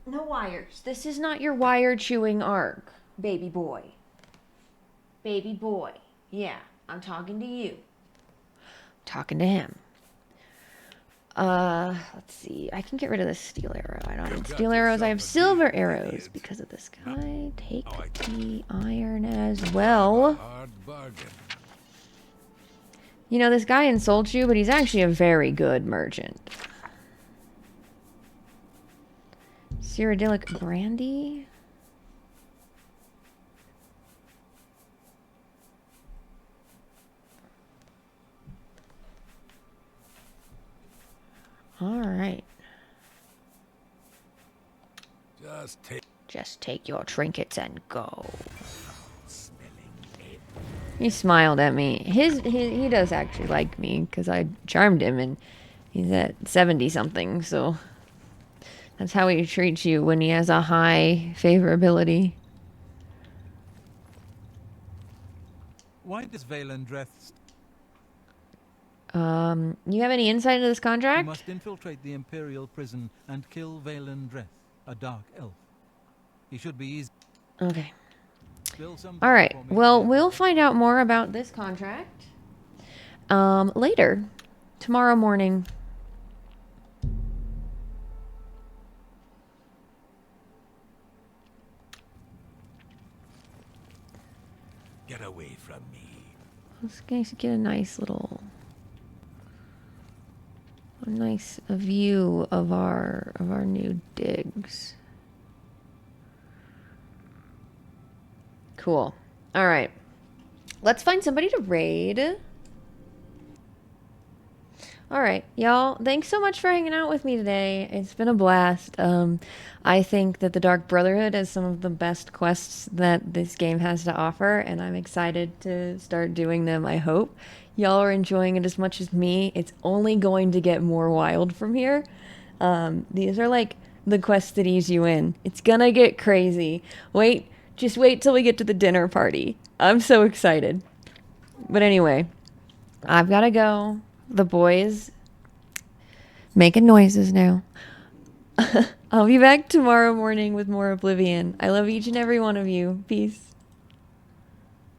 No wires. This is not your wire chewing arc, baby boy. Baby boy. Yeah, I'm talking to you. I'm talking to him. Let's see. I can get rid of this steel arrow. I don't need steel arrows. I have silver arrows because of this guy. Take the iron as well. You know, this guy insults you, but he's actually a very good merchant. Cyrodiilic brandy. All right. Just take your trinkets and go. He smiled at me. He does actually like me because I charmed him, and he's at 70 something, so that's how he treats you when he has a high favorability. Why does Vaelendreth... You have any insight into this contract? You must infiltrate the Imperial prison and kill Vaelendreth, a dark elf. He should be easy. Okay. All right. Well, we'll find out more about this contract later, tomorrow morning. Get away from me. Let's get a nice little, a view of our new digs. Cool. All right. Let's find somebody to raid. All right, y'all. Thanks so much for hanging out with me today. It's been a blast. I think that the Dark Brotherhood has some of the best quests that this game has to offer, and I'm excited to start doing them, I hope. Y'all are enjoying it as much as me. It's only going to get more wild from here. These are like the quests that ease you in. It's gonna get crazy. Just wait till we get to the dinner party. I'm so excited. But anyway, I've got to go. The boys making noises now. I'll be back tomorrow morning with more Oblivion. I love each and every one of you. Peace.